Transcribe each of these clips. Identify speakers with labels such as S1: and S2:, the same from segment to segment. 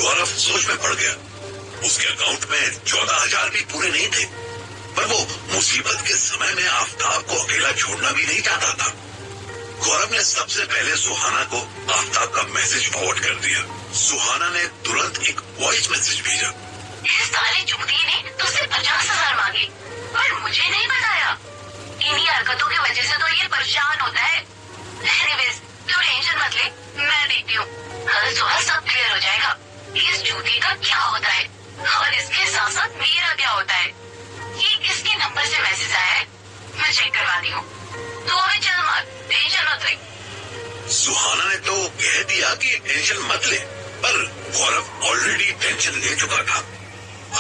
S1: गौरव सोच में पड़ गया। उसके अकाउंट में 14,000 भी पूरे नहीं थे, पर वो मुसीबत के समय में आफ्ताब को अकेला छोड़ना भी नहीं चाहता था। गौरव ने सबसे पहले सुहाना को आफ्ताब का मैसेज फॉरवर्ड कर दिया। सुहाना ने तुरंत एक वॉइस मैसेज भेजा।
S2: इस साले चुगती ने तुझसे 50,000 मांगे और मुझे नहीं बताया। इन्हीं हरकतों की वजह से तो ये परेशान होता है। एनीवेज, तू टेंशन मत ले, मैं देखती हूँ। कल सुबह सब क्लियर हो जाएगा। इस चूती का क्या होता है और इसके साथ साथ मेरा क्या होता है। ये किसके नंबर से मैसेज आया है, मैं चेक करवाती हूँ। तू अभी चल मत, टेंशन मत ले।
S1: सुहाना ने तो कह दिया कि टेंशन मत ले, पर गौरव ऑलरेडी टेंशन ले चुका था।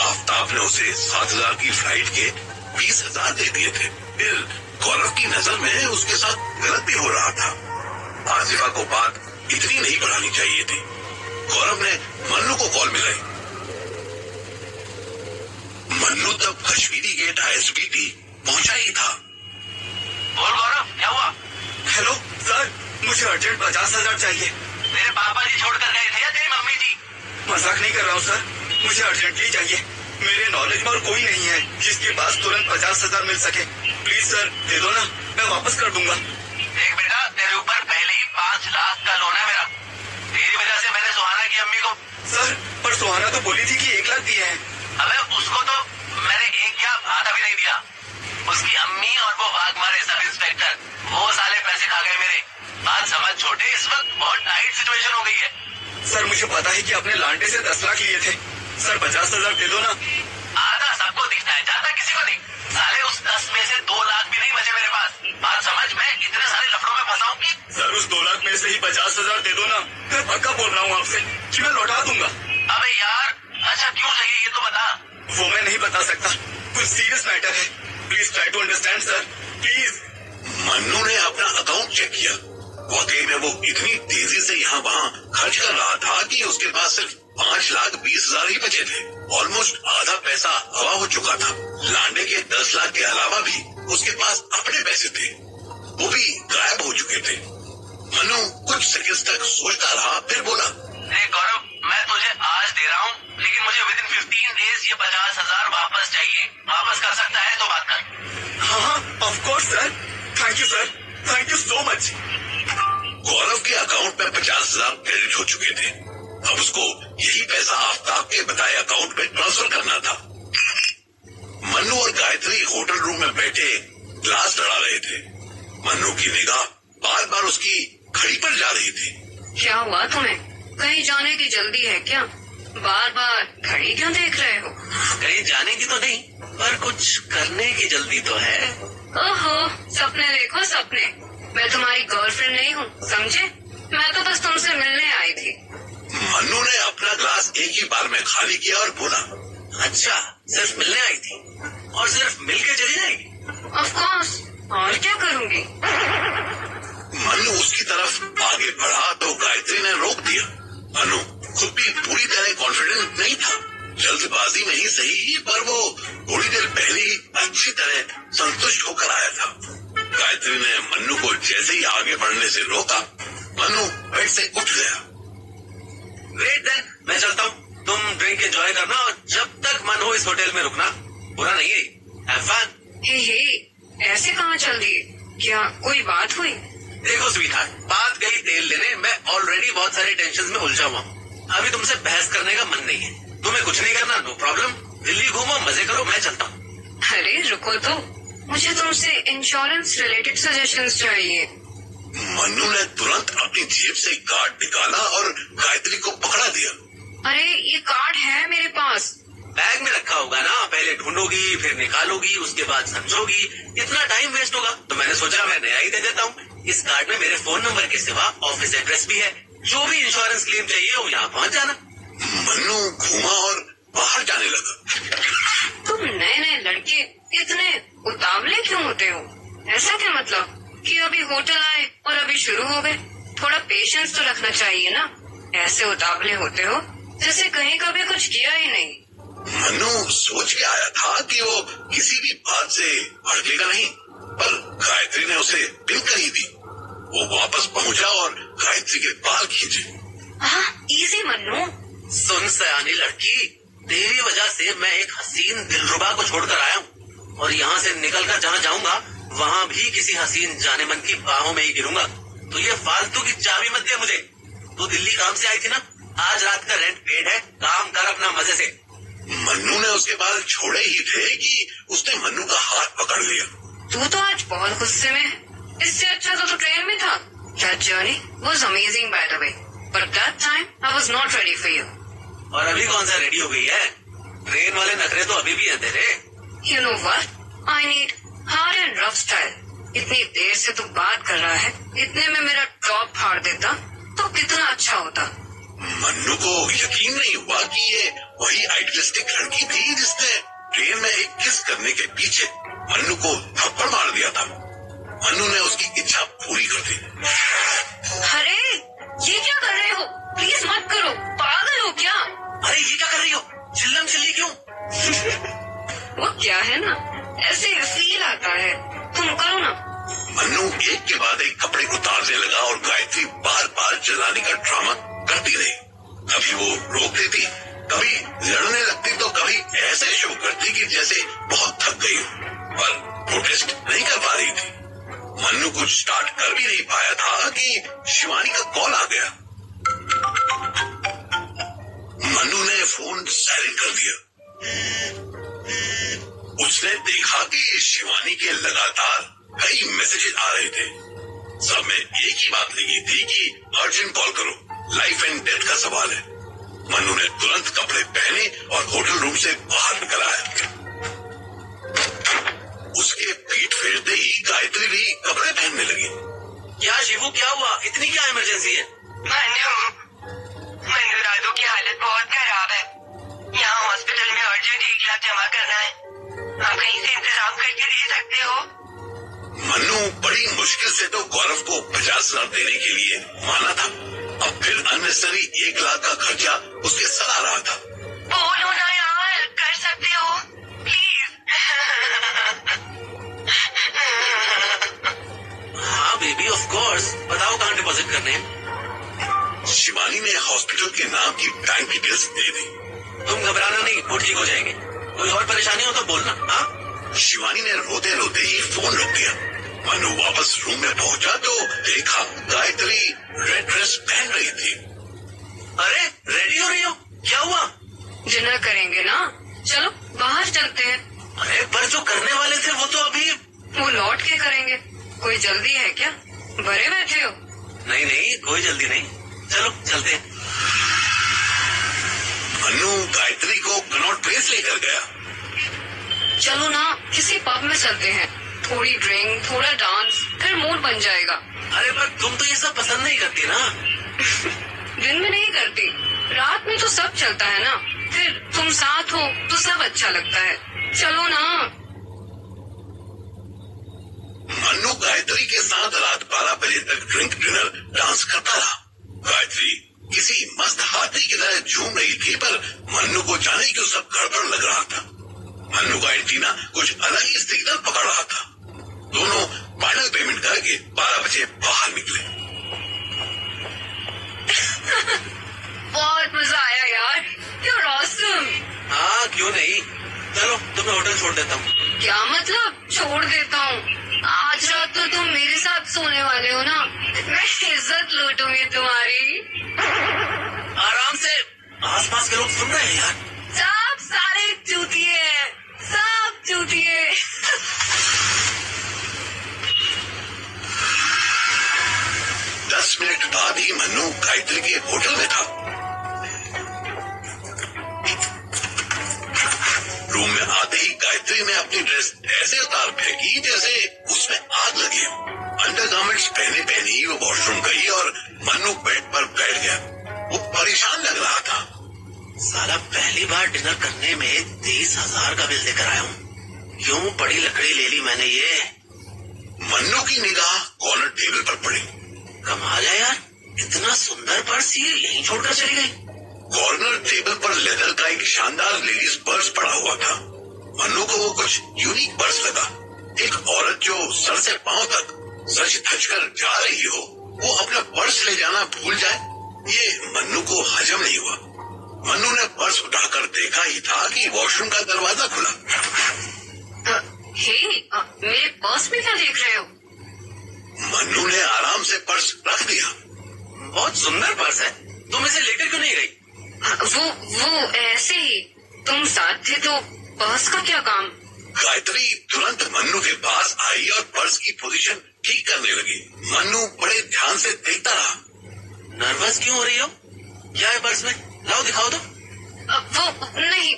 S1: आफ्ताब ने उसे 7,000 की फ्लाइट के 20,000 दे दिए थे। फिर गौरव की नजर में उसके साथ गलत भी हो रहा था। आसिफा को बात इतनी नहीं बढ़ानी चाहिए थी। गौरव ने मन्नू को कॉल मिलाई। मन्नू तब कश्मीरी गेट ISBT पहुंचा ही था।
S3: बोल गौरव, क्या हुआ?
S4: हेलो सर, मुझे अर्जेंट 50,000 चाहिए।
S3: मेरे पापा जी छोड़ कर गए थे या तेरी मम्मी जी?
S4: मजाक नहीं कर रहा हूँ सर, मुझे अर्जेंटली चाहिए। मेरे नॉलेज में और कोई नहीं है जिसके पास तुरंत 50,000 मिल सके। प्लीज सर दे दो ना, मैं वापस कर दूंगा।
S3: देख बेटा, तेरे ऊपर पहले ही 5 लाख का लोन है मेरा। तेरी वजह से मैंने सुहाना की अम्मी को।
S4: सर पर सुहाना तो बोली थी कि 1 लाख दिए हैं।
S3: अबे उसको तो मैंने एक या आधा भी नहीं दिया। उसकी अम्मी और वो वाघमारे सब इंस्पेक्टर, वो साले पैसे खा गए मेरे। बात समझ छोटे, इस वक्त बहुत टाइट सिचुएशन हो गई है।
S4: सर मुझे पता है कि आपने लांडे से 10 लाख लिए थे। सर 50,000 दे दो ना।
S3: आधा सबको दिखता है, ज्यादा किसी को नहीं। साले उस 10 में से 2 लाख भी नहीं बचे मेरे पास। बात समझ, मैं इतने सारे लफड़ों में फंसा हूँ कि।
S4: सर उस 2 लाख में से ही 50,000 दे दो ना, मैं पक्का बोल रहा हूँ आपसे कि मैं लौटा दूंगा।
S3: अबे यार, अच्छा क्यों चाहिए ये तो बता।
S4: वो मैं नहीं बता सकता, कुछ सीरियस मैटर है। Please try to understand sir, please.
S1: Mannu ने अपना अकाउंट चेक किया। वाकई में वो इतनी तेजी से यहाँ वहाँ खर्च कर रहा था कि उसके पास सिर्फ 5,20,000 ही बचे थे। ऑलमोस्ट आधा पैसा हवा हो चुका था। लांडे के 10 लाख के अलावा भी उसके पास अपने पैसे थे, वो भी गायब हो चुके थे। मन्नू कुछ सेकंड्स तक सोचता रहा, फिर बोला,
S3: देख गौरव, मैं तुझे आज दे रहा हूँ, लेकिन मुझे विदिन 15 डेज ये 50,000 वापस चाहिए। वापस कर सकता है तो बात कर।
S4: हाँ of course sir, thank you sir, thank you so much.
S1: Gaurav के अकाउंट में 50,000 क्रेडिट हो चुके थे। अब उसको यही पैसा आफ्ताब के बताए अकाउंट में ट्रांसफर करना था। मन्नू और गायत्री होटल रूम में बैठे ग्लास लड़ा रहे थे। मन्नू की निगाह बार बार उसकी घड़ी पर जा रही थी।
S2: क्या हुआ तुम्हें? कहीं जाने की जल्दी है क्या? बार बार घड़ी क्यों देख रहे हो?
S3: कहीं जाने की तो नहीं, पर कुछ करने की जल्दी तो है।
S2: ओहो, सपने देखो सपने। मैं तुम्हारी गर्लफ्रेंड नहीं हूँ, समझे? मैं तो बस तुमसे मिलने आई थी।
S1: मन्नू ने अपना ग्लास एक ही बार में खाली किया और बोला,
S3: अच्छा, सिर्फ मिलने आई थी और सिर्फ मिल के चली जाएगी?
S2: ऑफ कोर्स, और क्या करूँगी?
S1: मन्नू उसकी तरफ आगे बढ़ा तो गायत्री ने रोक दिया। मन्नू खुद भी पूरी तरह कॉन्फिडेंट नहीं था। जल्दबाजी में ही सही, पर वो थोड़ी देर पहले ही अच्छी तरह संतुष्ट होकर आया था। गायत्री ने मन्नू को जैसे ही आगे बढ़ने से रोका, मन्नू बेड से उठ गया।
S3: ग्रेट देन, मैं चलता हूँ। तुम ड्रिंक एंजॉय करना और जब तक मन हो इस होटल में रुकना। बुरा नहीं है, हैव फन।
S2: हे, ऐसे कहाँ चल दिए? क्या कोई बात हुई?
S3: देखो स्वीटहार्ट, बात गई तेल लेने, मैं ऑलरेडी बहुत सारी टेंशन में उलझा हुआ हूँ। अभी तुमसे बहस करने का मन नहीं है। तुम्हें कुछ नहीं करना, नो प्रॉब्लम। दिल्ली घूमो, मजे करो, मैं चलता हूँ।
S2: अरे रुको तो, मुझे तुमसे इंश्योरेंस रिलेटेड सजेशंस चाहिए।
S1: मन्नू ने तुरंत अपनी जेब से कार्ड निकाला और गायत्री को पकड़ा दिया।
S2: अरे ये कार्ड है मेरे पास।
S3: बैग में रखा होगा ना, पहले ढूंढोगी, फिर निकालोगी, उसके बाद समझोगी, इतना टाइम वेस्ट होगा। तो मैंने सोचा मैं नया ही दे देता हूँ। इस कार्ड में मेरे फोन नंबर के सिवा ऑफिस एड्रेस भी है। जो भी इंश्योरेंस क्लेम चाहिए वो यहाँ पहुँच जाना।
S1: मन्नू घूमा और बाहर जाने लगा।
S2: तुम नए नए लड़के इतने उतावले क्यों होते हो? ऐसा क्या मतलब कि अभी होटल आए और अभी शुरू हो गए? थोड़ा पेशेंस तो रखना चाहिए ना। ऐसे उतावले होते हो जैसे कहीं कभी कुछ किया ही नहीं।
S1: मन्नू सोच के आया था कि वो किसी भी बात से भड़केगा नहीं, पर गायत्री ने उसे पिन कर ही दी। वो वापस पहुंचा और गायत्री के बाल खींचे।
S2: हाँ, इजी मन्नू।
S3: सुन सयानी लड़की, तेरी वजह से मैं एक हसीन दिलरुबा को छोड़कर आया हूँ और यहाँ से निकलकर जहाँ जाऊंगा वहाँ भी किसी हसीन जाने मन की बाहों में ही गिरूंगा। तो ये फालतू की चाबी मत दे मुझे। तू दिल्ली काम से आई थी ना, आज रात का रेंट पेड है, काम कर अपना मजे से।
S1: मन्नू ने उसके बाल छोड़े ही थे कि उसने मन्नू का हाथ पकड़ लिया।
S2: तू तो आज बहुत गुस्से में है। इससे अच्छा तो ट्रेन में था। That journey was amazing by the way, but that time I was not ready for you.
S3: और अभी कौन सा रेडी हो गई है? ट्रेन वाले नखरे तो अभी भी है तेरे।
S2: You know what? I need hard and rough style. इतनी देर से तू बात कर रहा है, इतने में मेरा टॉप फाड़ देता तो कितना अच्छा होता।
S1: मन्नू को यकीन नहीं हुआ कि ये वही आइडियलिस्टिक लड़की थी जिसने ट्रेन में एक किस करने के पीछे मन्नू को थप्पड़ मार दिया था। मन्नू ने उसकी इच्छा पूरी कर दी।
S2: अरे ये क्या कर रहे हो? प्लीज मत करो, पागल हो क्या?
S3: अरे ये क्या कर रही हो? चिल्लम चिल्ली क्यों?
S2: वो क्या है ना, ऐसे फील आता है, तुम करो ना।
S1: मन्नू एक के बाद एक कपड़े उतारने लगा और गायत्री बार बार चिल्लाने का ड्रामा करती रही। कभी वो रोक देती, कभी लड़ने लगती तो कभी ऐसे शो करती कि जैसे बहुत थक गई हो, पर प्रोटेस्ट नहीं कर पा रही थी। मन्नू कुछ स्टार्ट कर भी नहीं पाया था कि शिवानी का कॉल आ गया। मन्नू ने फोन साइलेंट कर दिया। उसने देखा कि शिवानी के लगातार कई मैसेजेस आ रहे थे। सब में एक ही बात लिखी थी कि अर्जेंट कॉल करो, लाइफ एंड डेथ का सवाल है। मन्नू ने तुरंत कपड़े पहने और होटल रूम से बाहर निकल आया। उसके पीठ फेरते ही गायत्री भी कपड़े पहनने लगी।
S3: क्या शिवू, क्या हुआ? इतनी क्या इमरजेंसी है?
S2: मन्नू राजू की हालत बहुत खराब है। यहाँ हॉस्पिटल में अर्जेंट 1 लाख जमा करना है। आप कहीं से इंतजाम करके दे सकते हो?
S1: मन्नू बड़ी मुश्किल से तो गौरव को 50,000 देने के लिए माना था। अब फिर अननेसेसरी 1 लाख का खर्चा उसके सर आ रहा था।
S2: बोलो ना यार, कर सकते हो प्लीज।
S3: हाँ बेबी, ऑफ कोर्स। बताओ कहाँ डिपॉजिट करने हैं?
S1: शिवानी ने हॉस्पिटल के नाम की बैंक डिटेल्स दे दी।
S3: तुम घबराना नहीं, वो ठीक हो जाएंगे। कोई और परेशानी हो तो बोलना। हाँ?
S1: शिवानी ने रोते रोते ही फोन रख दिया। मनु वापस रूम में पहुंचा तो देखा गायत्री रेड ड्रेस पहन रही थी।
S3: अरे रेडी हो रही हो? क्या हुआ?
S2: डिनर करेंगे ना, चलो बाहर चलते हैं।
S3: अरे पर जो करने वाले थे वो तो अभी।
S2: वो लौट के करेंगे, कोई जल्दी है क्या? भरे बैठे हो?
S3: नहीं नहीं, कोई जल्दी नहीं, चलो चलते हैं।
S1: मनु गायत्री को कनॉट प्लेस लेकर गया।
S2: चलो ना, किसी पब में चलते हैं, थोड़ी ड्रिंक, थोड़ा डांस, फिर मूड बन जाएगा।
S3: अरे पर तुम तो ये सब पसंद नहीं करती ना।
S2: दिन में नहीं करती, रात में तो सब चलता है ना। फिर तुम साथ हो तो सब अच्छा लगता है, चलो ना।
S1: मन्नू गायत्री के साथ रात 12 बजे तक ड्रिंक, डिनर, डांस करता रहा। गायत्री किसी मस्त हाथी की तरह झूम रही थी, पर मन्नू को जाने क्यों सब गड़बड़ लग रहा था। मन्नू का एंटीना कुछ अलग ही सिग्नल पकड़ रहा था। दोनों फाइनल पेमेंट करके 12 बजे बाहर निकले।
S2: बहुत मजा आया यार, You're awesome।
S3: हाँ क्यों नहीं, चलो तुम्हें होटल छोड़ देता हूँ।
S2: क्या मतलब छोड़ देता हूँ? आज रात तो तुम मेरे साथ सोने वाले हो ना, मैं इज्जत लूटूंगी तुम्हारी।
S3: आराम से, आसपास के लोग सुन रहे हैं यार।
S2: सब सारे चूतिए हैं, सब चूतिए।
S1: 10 मिनट बाद ही मन्नू गायत्री के होटल में था। रूम में आते ही गायत्री ने अपनी ड्रेस ऐसे उतार फेंकी जैसे उसमें आग लगी। अंडरगारमेंट्स पहने पहने ही वो वॉशरूम गई और मन्नू बेड पर बैठ गया। वो परेशान लग रहा था।
S3: साला पहली बार डिनर करने में 30,000 का बिल देकर आया हूँ। क्यों बड़ी लकड़ी ले ली मैंने ये?
S1: मन्नू की निगाह कॉर्नर टेबल पर पड़ी।
S3: कमाल है यार, इतना सुंदर पर्स ये यहीं छोड़कर चली गई।
S1: कॉर्नर टेबल पर लेदर का एक शानदार लेडीज पर्स पड़ा हुआ था। मन्नू को वो कुछ यूनिक पर्स लगा। एक औरत जो सर से पांव तक सच धज कर जा रही हो, वो अपना पर्स ले जाना भूल जाए, ये मन्नू को हजम नहीं हुआ। मन्नू ने पर्स उठाकर देखा ही था कि वॉशरूम का दरवाजा खुला।
S2: हे, मेरे पर्स में क्या देख रहे हो?
S1: मन्नू ने आराम से पर्स रख दिया।
S3: बहुत सुंदर पर्स है, तुम इसे लेकर क्यों नहीं गई?
S2: वो ऐसे ही, तुम साथ थे तो पर्स का क्या काम?
S1: गायत्री तुरंत मन्नू के पास आई और पर्स की पोजीशन ठीक करने लगी। मन्नू बड़े ध्यान से देखता रहा।
S3: नर्वस क्यों हो रही हो? क्या है पर्स में? लाओ दिखाओ तो।
S2: वो नहीं,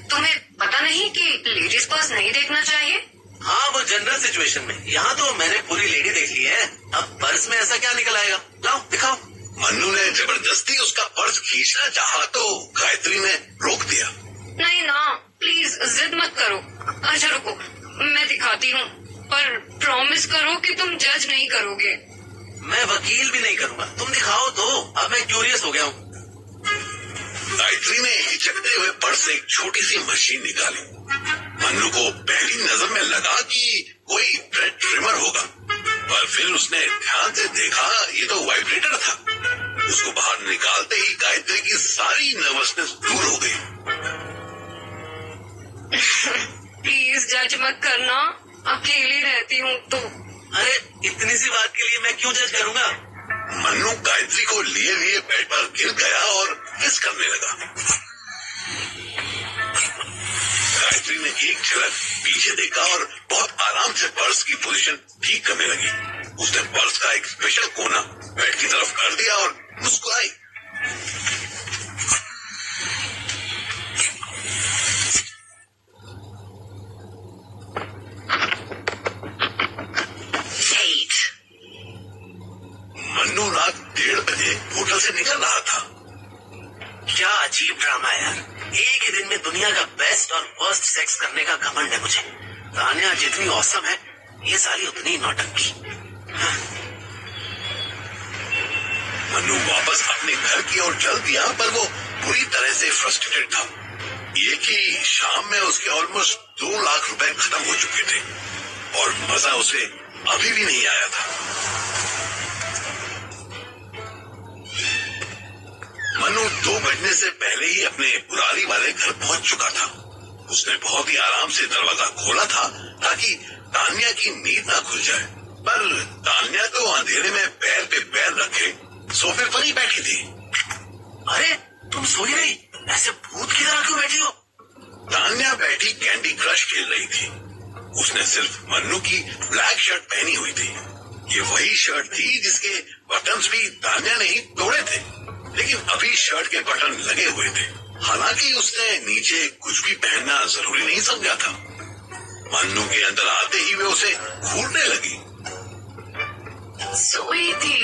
S2: तुम्हें पता नहीं कि लेडीज पर्स नहीं देखना चाहिए?
S3: हाँ, वो जनरल सिचुएशन में। यहाँ तो मैंने पूरी लेडी देख ली है, अब पर्स में ऐसा क्या निकल आएगा? लाओ दिखाओ।
S1: मन्नू ने जबरदस्ती उसका पर्स खींचना चाहा तो गायत्री ने रोक दिया।
S2: नहीं ना, प्लीज जिद मत करो। अच्छा रुको, मैं दिखाती हूँ, पर प्रॉमिस करो कि तुम जज नहीं करोगे।
S3: मैं वकील भी नहीं करूँगा, तुम दिखाओ तो। अब मैं क्यूरियस हो गया हूँ।
S1: गायत्री ने हिचकते हुए पर्स से एक छोटी सी मशीन निकाली। मन्नू को पहली नजर में लगा कि कोई ब्रेड ट्रिमर होगा, पर फिर उसने ध्यान से देखा, ये तो वाइब्रेटर था। उसको बाहर निकालते ही गायत्री की सारी नर्वसनेस दूर हो गई।
S2: प्लीज जज मत करना, अकेली रहती हूँ तो।
S3: अरे इतनी सी बात के लिए मैं क्यों जज करूँगा?
S1: मन्नू गायत्री को लिए लिए बेड पर गिर गया और किस करने लगा। गायत्री ने एक झलक पीछे देखा और बहुत आराम से पर्स की पोजीशन ठीक करने लगी। उसने पर्स का एक स्पेशल कोना बेड की तरफ कर दिया और मुस्कुराई। मन्नू रात 1:30 बजे होटल से निकल रहा था।
S3: क्या अजीब ड्रामा है यार। एक ही दिन में दुनिया का बेस्ट और वर्स्ट सेक्स करने का घमंड है मुझे। तान्या जितनी औसम है, ये साली उतनी नौटंकी।
S1: मन्नू वापस अपने घर की ओर चल दिया, पर वो पूरी तरह से फ्रस्ट्रेटेड था। एक ही शाम में उसके ऑलमोस्ट 2 लाख रुपए खत्म हो चुके थे और मजा उसे अभी भी नहीं आया था। मन्नू 2 बजने से पहले ही अपने पुरानी वाले घर पहुंच चुका था। उसने बहुत ही आराम से दरवाजा खोला था ताकि तान्या की नींद ना खुल जाए, पर तान्या तो अंधेरे में पैर पे पैर रखे सोफे पर ही बैठी थी।
S3: अरे तुम सोई नहीं, ऐसे भूत की तरह क्यों बैठी हो?
S1: तान्या बैठी कैंडी क्रश खेल रही थी। उसने सिर्फ मन्नू की ब्लैक शर्ट पहनी हुई थी। ये वही शर्ट थी जिसके बटन्स भी तान्या ने ही तोड़े थे, लेकिन अभी शर्ट के बटन लगे हुए थे। हालांकि उसने नीचे कुछ भी पहनना जरूरी नहीं समझा था। मन्नू के अंदर आते ही वे उसे घूरने लगी।
S2: सोई थी,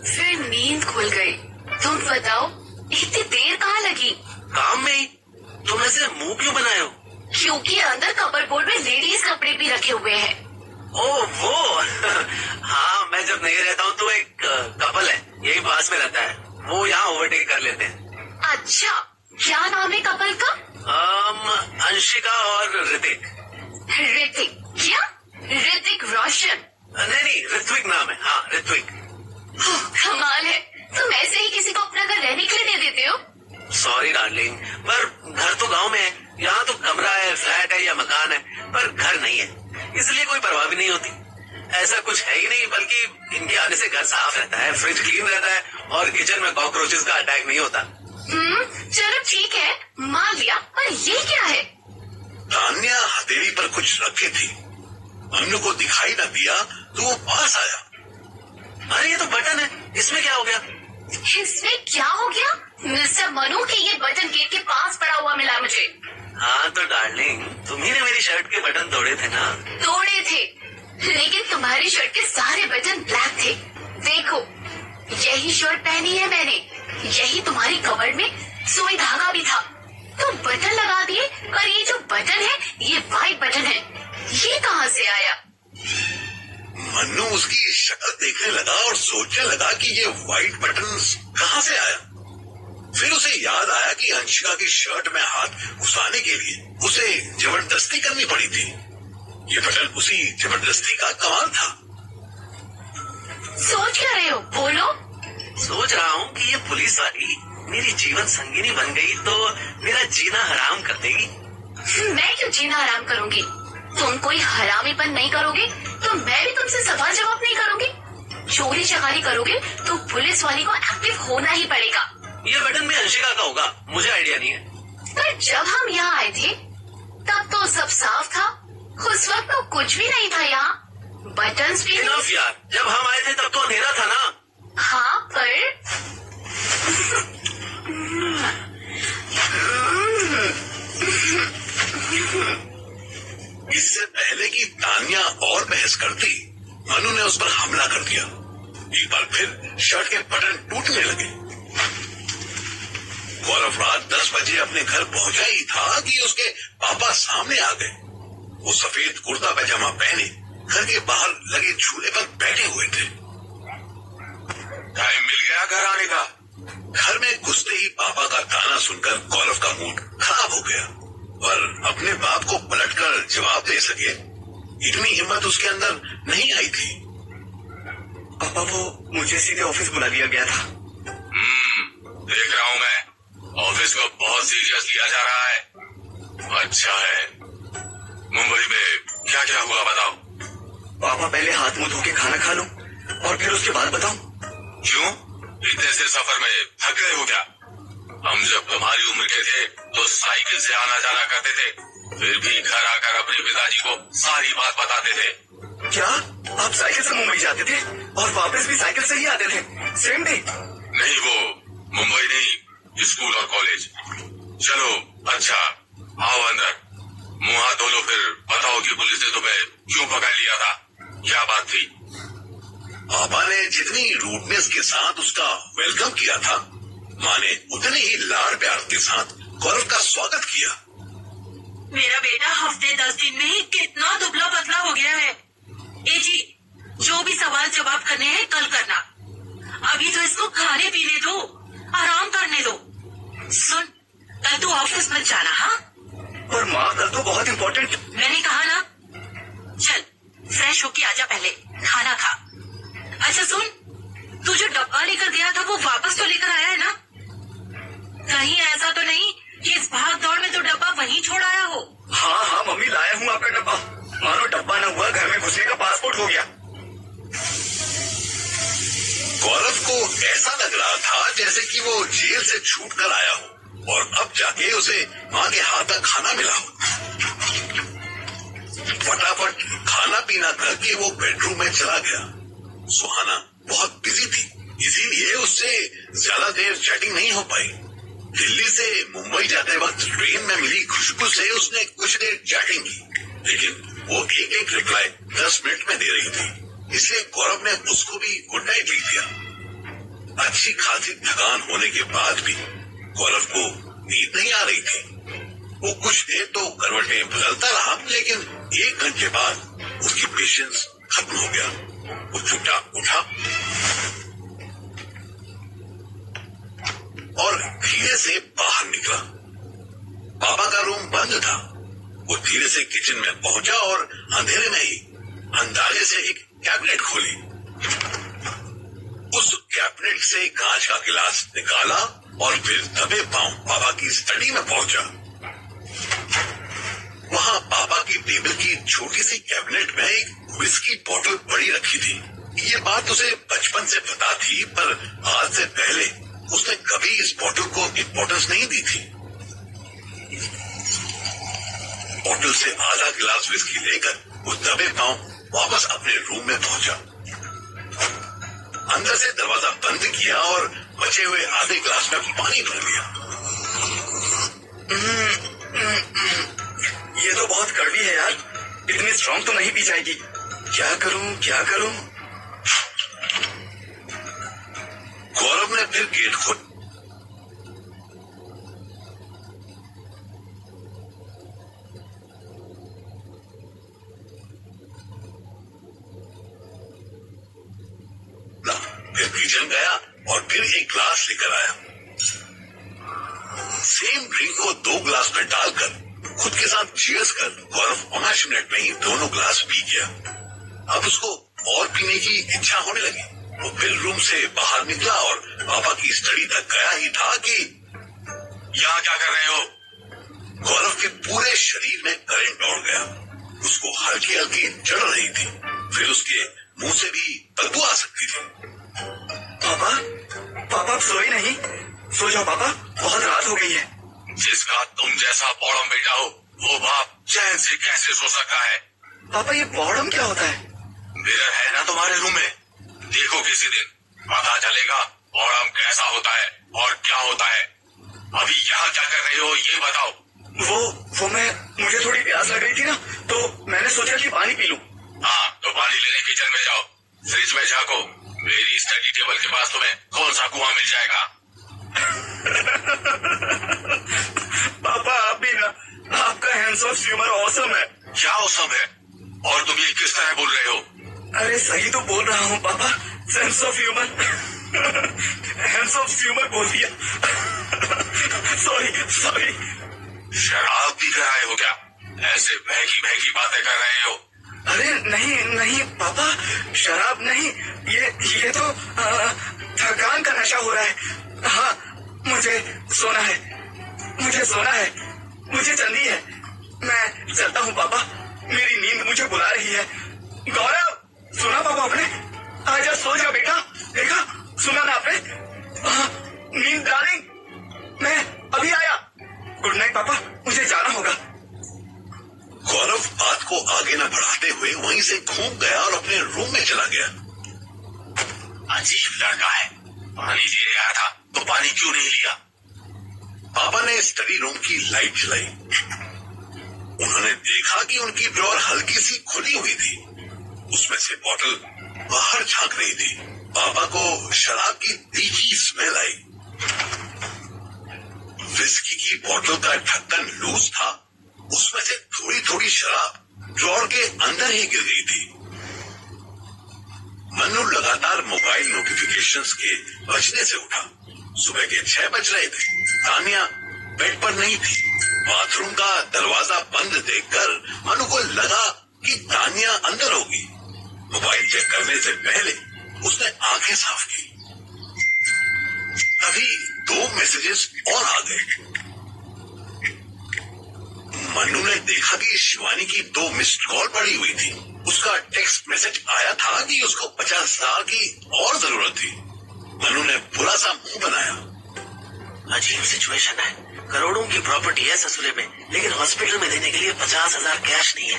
S2: फिर नींद खुल गई। तुम बताओ, इतनी देर कहाँ लगी?
S3: काम में ही। तुम ऐसे मुंह क्यों बनाए हो?
S2: क्योंकि अंदर कपबोर्ड में लेडीज कपड़े भी रखे हुए हैं।
S3: ओह वो हाँ, मैं जब नहीं रहता हूँ तो एक कपल है, यही पास में रहता है, वो यहाँ ओवरटेक कर लेते हैं।
S2: अच्छा, क्या नाम है कपल का?
S3: अंशिका और ऋतिक।
S2: ऋतिक? क्या? ऋतिक रोशन?
S3: नहीं, ऋत्विक नाम है। हाँ, ऋत्विक।
S2: कमाल है, तुम ऐसे ही किसी को अपना घर रहने के लिए दे देते हो?
S3: सॉरी डार्लिंग, पर घर तो गांव में है। यहाँ तो कमरा है, फ्लैट है या मकान है, पर घर नहीं है, इसलिए कोई परवाह भी नहीं होती। ऐसा कुछ है ही नहीं, बल्कि इनके आने से घर साफ रहता है, फ्रिज क्लीन रहता है और किचन में कॉकरोचेस का अटैक नहीं होता।
S2: चलो ठीक है, मान लिया, पर ये क्या है?
S1: तान्या हथेली पर कुछ रखे थी। मन्नू को दिखाई न दिया तो वो पास आया।
S3: अरे ये तो बटन है, इसमें क्या हो गया?
S2: इसमें क्या हो गया? मिस्टर मनु के ये बटन गेट के पास पड़ा हुआ मिला मुझे।
S3: हाँ तो डार्लिंग, तुम्ही ने मेरी शर्ट के बटन तोड़े थे ना?
S2: तोड़े थे, लेकिन तुम्हारी शर्ट के सारे बटन ब्लैक थे। देखो, यही शर्ट पहनी है मैंने, यही तुम्हारी कवर्ड में सुई धागा भी था, तो बटन लगा दिए, पर ये जो बटन है ये व्हाइट बटन है, ये कहाँ से आया?
S1: मन्नू उसकी शक्ल देखने लगा और सोचने लगा कि ये व्हाइट बटन कहाँ से आया। फिर उसे याद आया कि अंशिका की शर्ट में हाथ घुसाने के लिए उसे जबरदस्ती करनी पड़ी थी। ये बटन उसी जबरदस्ती का कमाल था।
S2: सोच क्या रहे हो, बोलो।
S3: सोच रहा हूँ कि ये पुलिस वाली मेरी जीवन संगिनी बन गई तो मेरा जीना हराम कर देगी।
S2: मैं क्यों जीना हराम करूंगी? तुम कोई हरामीपन नहीं करोगे तो मैं भी तुमसे सवाल जवाब नहीं करूंगी। चोरी चकारी करोगे तो पुलिस वाली को एक्टिव होना ही पड़ेगा।
S3: ये बटन में अंशिका का होगा, मुझे आइडिया नहीं है।
S2: पर जब हम यहाँ आए थे तब तो सब साफ था। उस वक्त तो कुछ भी नहीं था यहाँ, बटन्स भी
S3: इनफ यार, जब हम आए थे तब तो अंधेरा था ना।
S2: हाँ पर
S1: इससे पहले कि तानिया और बहस करती, मनु ने उस पर हमला कर दिया। एक बार फिर शर्ट के बटन टूटने लगे। गौरव रात 10 बजे अपने घर पहुंचा ही था कि उसके पापा सामने आ गए। वो सफेद कुर्ता पैजामा पहने घर के बाहर लगे झूले पर बैठे हुए थे।
S4: टाइम मिल गया घर आने का।
S1: घर में घुसते ही पापा का ताना सुनकर गौरव का मूड खराब हो गया, पर अपने बाप को पलटकर जवाब दे सके इतनी हिम्मत उसके अंदर नहीं आई थी।
S4: पापा वो मुझे सीधे ऑफिस बुला लिया गया था।
S5: देख रहा हूँ मैं, ऑफिस को बहुत सीरियस लिया जा रहा है। अच्छा है, मुंबई में क्या क्या हुआ बताओ।
S4: पापा पहले हाथ मुंह धो के खाना खा लो और फिर उसके बाद बताओ।
S5: क्यों, इतने से सफर में थक गए हो क्या? हम जब तुम्हारी उम्र के थे तो साइकिल से आना जाना करते थे, फिर भी घर आकर अपने पिताजी को सारी बात बताते थे।
S4: क्या आप साइकिल से मुंबई जाते थे और वापस भी साइकिल से ही आते थे सेम डे?
S5: नहीं, वो मुंबई नहीं, स्कूल और कॉलेज। चलो अच्छा, आओ अंदर, मुंह हाथ धो लो, फिर बताओ कि पुलिस ने तुम्हें क्यों पकड़ लिया था, क्या बात थी?
S1: पापा ने जितनी रूडनेस के साथ उसका वेलकम किया था, माँ ने उतने ही लाड़ प्यार के साथ गौरव का स्वागत किया।
S6: मेरा बेटा हफ्ते 10 दिन में ही कितना दुबला पतला हो गया है। ए जी, जो भी सवाल जवाब करने हैं कल करना, अभी तो इसको खाने पीने दो, आराम करने दो। सुन, कल तू ऑफिस मत जाना। हाँ,
S4: पर माँ कल तो बहुत इम्पोर्टेंट।
S6: मैंने कहा ना, चल फ्रेश होके आजा, पहले खाना खा। अच्छा सुन, तू जो डब्बा लेकर गया था वो वापस तो लेकर आया है ना? कहीं ऐसा तो नहीं कि इस भाग दौड़ में तो डब्बा वहीं छोड़ आया हो?
S4: हाँ हाँ मम्मी, लाया हूँ आपका डब्बा। मानो डब्बा न हुआ, घर में घुसने का पासपोर्ट हो गया।
S1: गौरव को ऐसा लग रहा था जैसे कि वो जेल से छूट कर आया हो और अब जाके उसे माँ के हाथ का खाना मिला हो। फटाफट खाना पीना करके वो बेडरूम में चला गया। सुहाना बहुत बिजी थी, इसीलिए उससे ज्यादा देर चैटिंग नहीं हो पाई। दिल्ली से मुंबई जाते वक्त ट्रेन में मिली खुशबू से उसने कुछ देर चैटिंग की, लेकिन वो एक एक रिप्लाई 10 मिनट में दे रही थी, इसलिए गौरव ने उसको भी गुड नाइट लिख दिया। अच्छी खासी थकान होने के बाद भी गौरव को नींद नहीं आ रही थी। वो कुछ देर तो करवटें बदलता रहा, लेकिन 1 घंटे बाद उसकी पेशेंस खत्म हो गया। वो चुपचाप उठा और धीरे से बाहर निकला। पापा का रूम बंद था। वो धीरे से किचन में पहुंचा और अंधेरे में ही अंदाजे से एक कैबिनेट खोली। उस कैबिनेट से कांच का गिलास निकाला और फिर दबे पांव पापा की स्टडी में पहुंचा। वहां पापा की टेबल की छोटी सी कैबिनेट में एक विस्की बोतल पड़ी रखी थी। ये बात उसे बचपन से पता थी, पर आज से पहले उसने कभी इस बोतल को इम्पोर्टेंस नहीं दी थी। बोतल से आधा गिलास विस्की लेकर वो दबे पांव वापस अपने रूम में पहुंचा। अंदर से दरवाजा बंद किया और बचे हुए आधे गिलास में पानी भर लिया।
S4: ये तो बहुत कड़वी है यार, इतनी स्ट्रॉन्ग तो नहीं पी जाएगी। क्या करूं क्या करूं?
S1: गौरव ने फिर गेट खोला। फिर किचन गया और फिर एक ग्लास लेकर आया। सेम ड्रिंक को 2 ग्लास में डालकर खुद के साथ चीयर्स कर गौरव 5 मिनट में ही दोनों ग्लास पी गया। अब उसको और पीने की इच्छा होने लगी। वो फिर रूम से बाहर निकला और पापा की स्टडी तक गया ही था कि
S5: यहाँ क्या कर रहे हो?
S1: गौरव के पूरे शरीर में करंट दौड़ गया। उसको हल्की हल्की चढ़ रही थी, फिर उसके मुंह से भी बदबू आ सकती थी।
S4: पापा, पापा आप सोए नहीं? सो जाओ पापा, बहुत रात हो गई है।
S5: जिसका तुम जैसा बॉडम बेटा हो, वो बाप चैन से कैसे सो सकता है?
S4: पापा ये बॉडम क्या होता है?
S5: मिरर है ना तुम्हारे रूम में, देखो किसी दिन पता चलेगा बॉडम कैसा होता है और क्या होता है। अभी यहाँ क्या कर रहे हो ये बताओ।
S4: वो मुझे थोड़ी प्यास लग रही थी ना, तो मैंने सोचा कि पानी पी लूं।
S5: हाँ तो पानी लेने किचन में जाओ, फ्रिज में झांको, मेरी स्टडी टेबल के पास तुम्हें कौन सा कुआं मिल जाएगा।
S4: पापा आप भी ना, आपका हैंड्स ऑफ ह्यूमर ऑसम है।
S5: क्या ऑसम है? और तुम ये किस तरह बोल रहे हो?
S4: अरे सही तो बोल रहा हूँ पापा, sense of humour. Hands of humour बोल दिया। सॉरी।
S5: शराब पी कर आए हो क्या? ऐसे बहकी बहकी बातें कर रहे हो।
S4: अरे नहीं पापा, शराब नहीं, ये तो थकान का नशा हो रहा है। हाँ मुझे सोना है, मुझे जल्दी है। मैं चलता हूँ पापा, मेरी नींद मुझे बुला रही है। गौरव सुना पापा आपने? आजा सो जा बेटा, देखा सुना ना आपने? हाँ, नींद डार्लिंग, मैं अभी आया। गुड नाइट पापा, मुझे जाना होगा।
S1: गौरव बात को आगे न बढ़ाते हुए वहीं से घूम गया और अपने रूम में चला गया।
S5: अजीब लड़का है, पानी लेने आया था तो पानी क्यों नहीं लिया?
S1: पापा ने स्टडी रूम की लाइट जलाई। उन्होंने देखा कि उनकी ड्रॉर हल्की सी खुली हुई थी, उसमें से बोतल बाहर झांक रही थी। पापा को शराब की तीखी स्मेल आई। विस्की की बोतल का ढक्कन लूज था, उसमें से थोड़ी थोड़ी शराब ड्रॉर के अंदर ही गिर गई थी। मन्नू लगातार मोबाइल नोटिफिकेशंस के बजने से उठा। सुबह के 6 बज रहे थे। तानिया बेड पर नहीं थी। बाथरूम का दरवाजा बंद देखकर मन्नू को लगा कि तानिया अंदर होगी। मोबाइल चेक करने से पहले उसने आंखें साफ की। तभी 2 मैसेजेस और आ गए। मन्नू ने देखा कि शिवानी की 2 मिस्ड कॉल पड़ी हुई थी। उसका टेक्स्ट मैसेज आया था कि उसको 50,000 की और जरूरत थी। मन्नू ने बुरा सा मुंह बनाया।
S3: अजीब सिचुएशन है, करोड़ों की प्रॉपर्टी है ससुरे में, लेकिन हॉस्पिटल में देने के लिए 50,000 कैश नहीं है।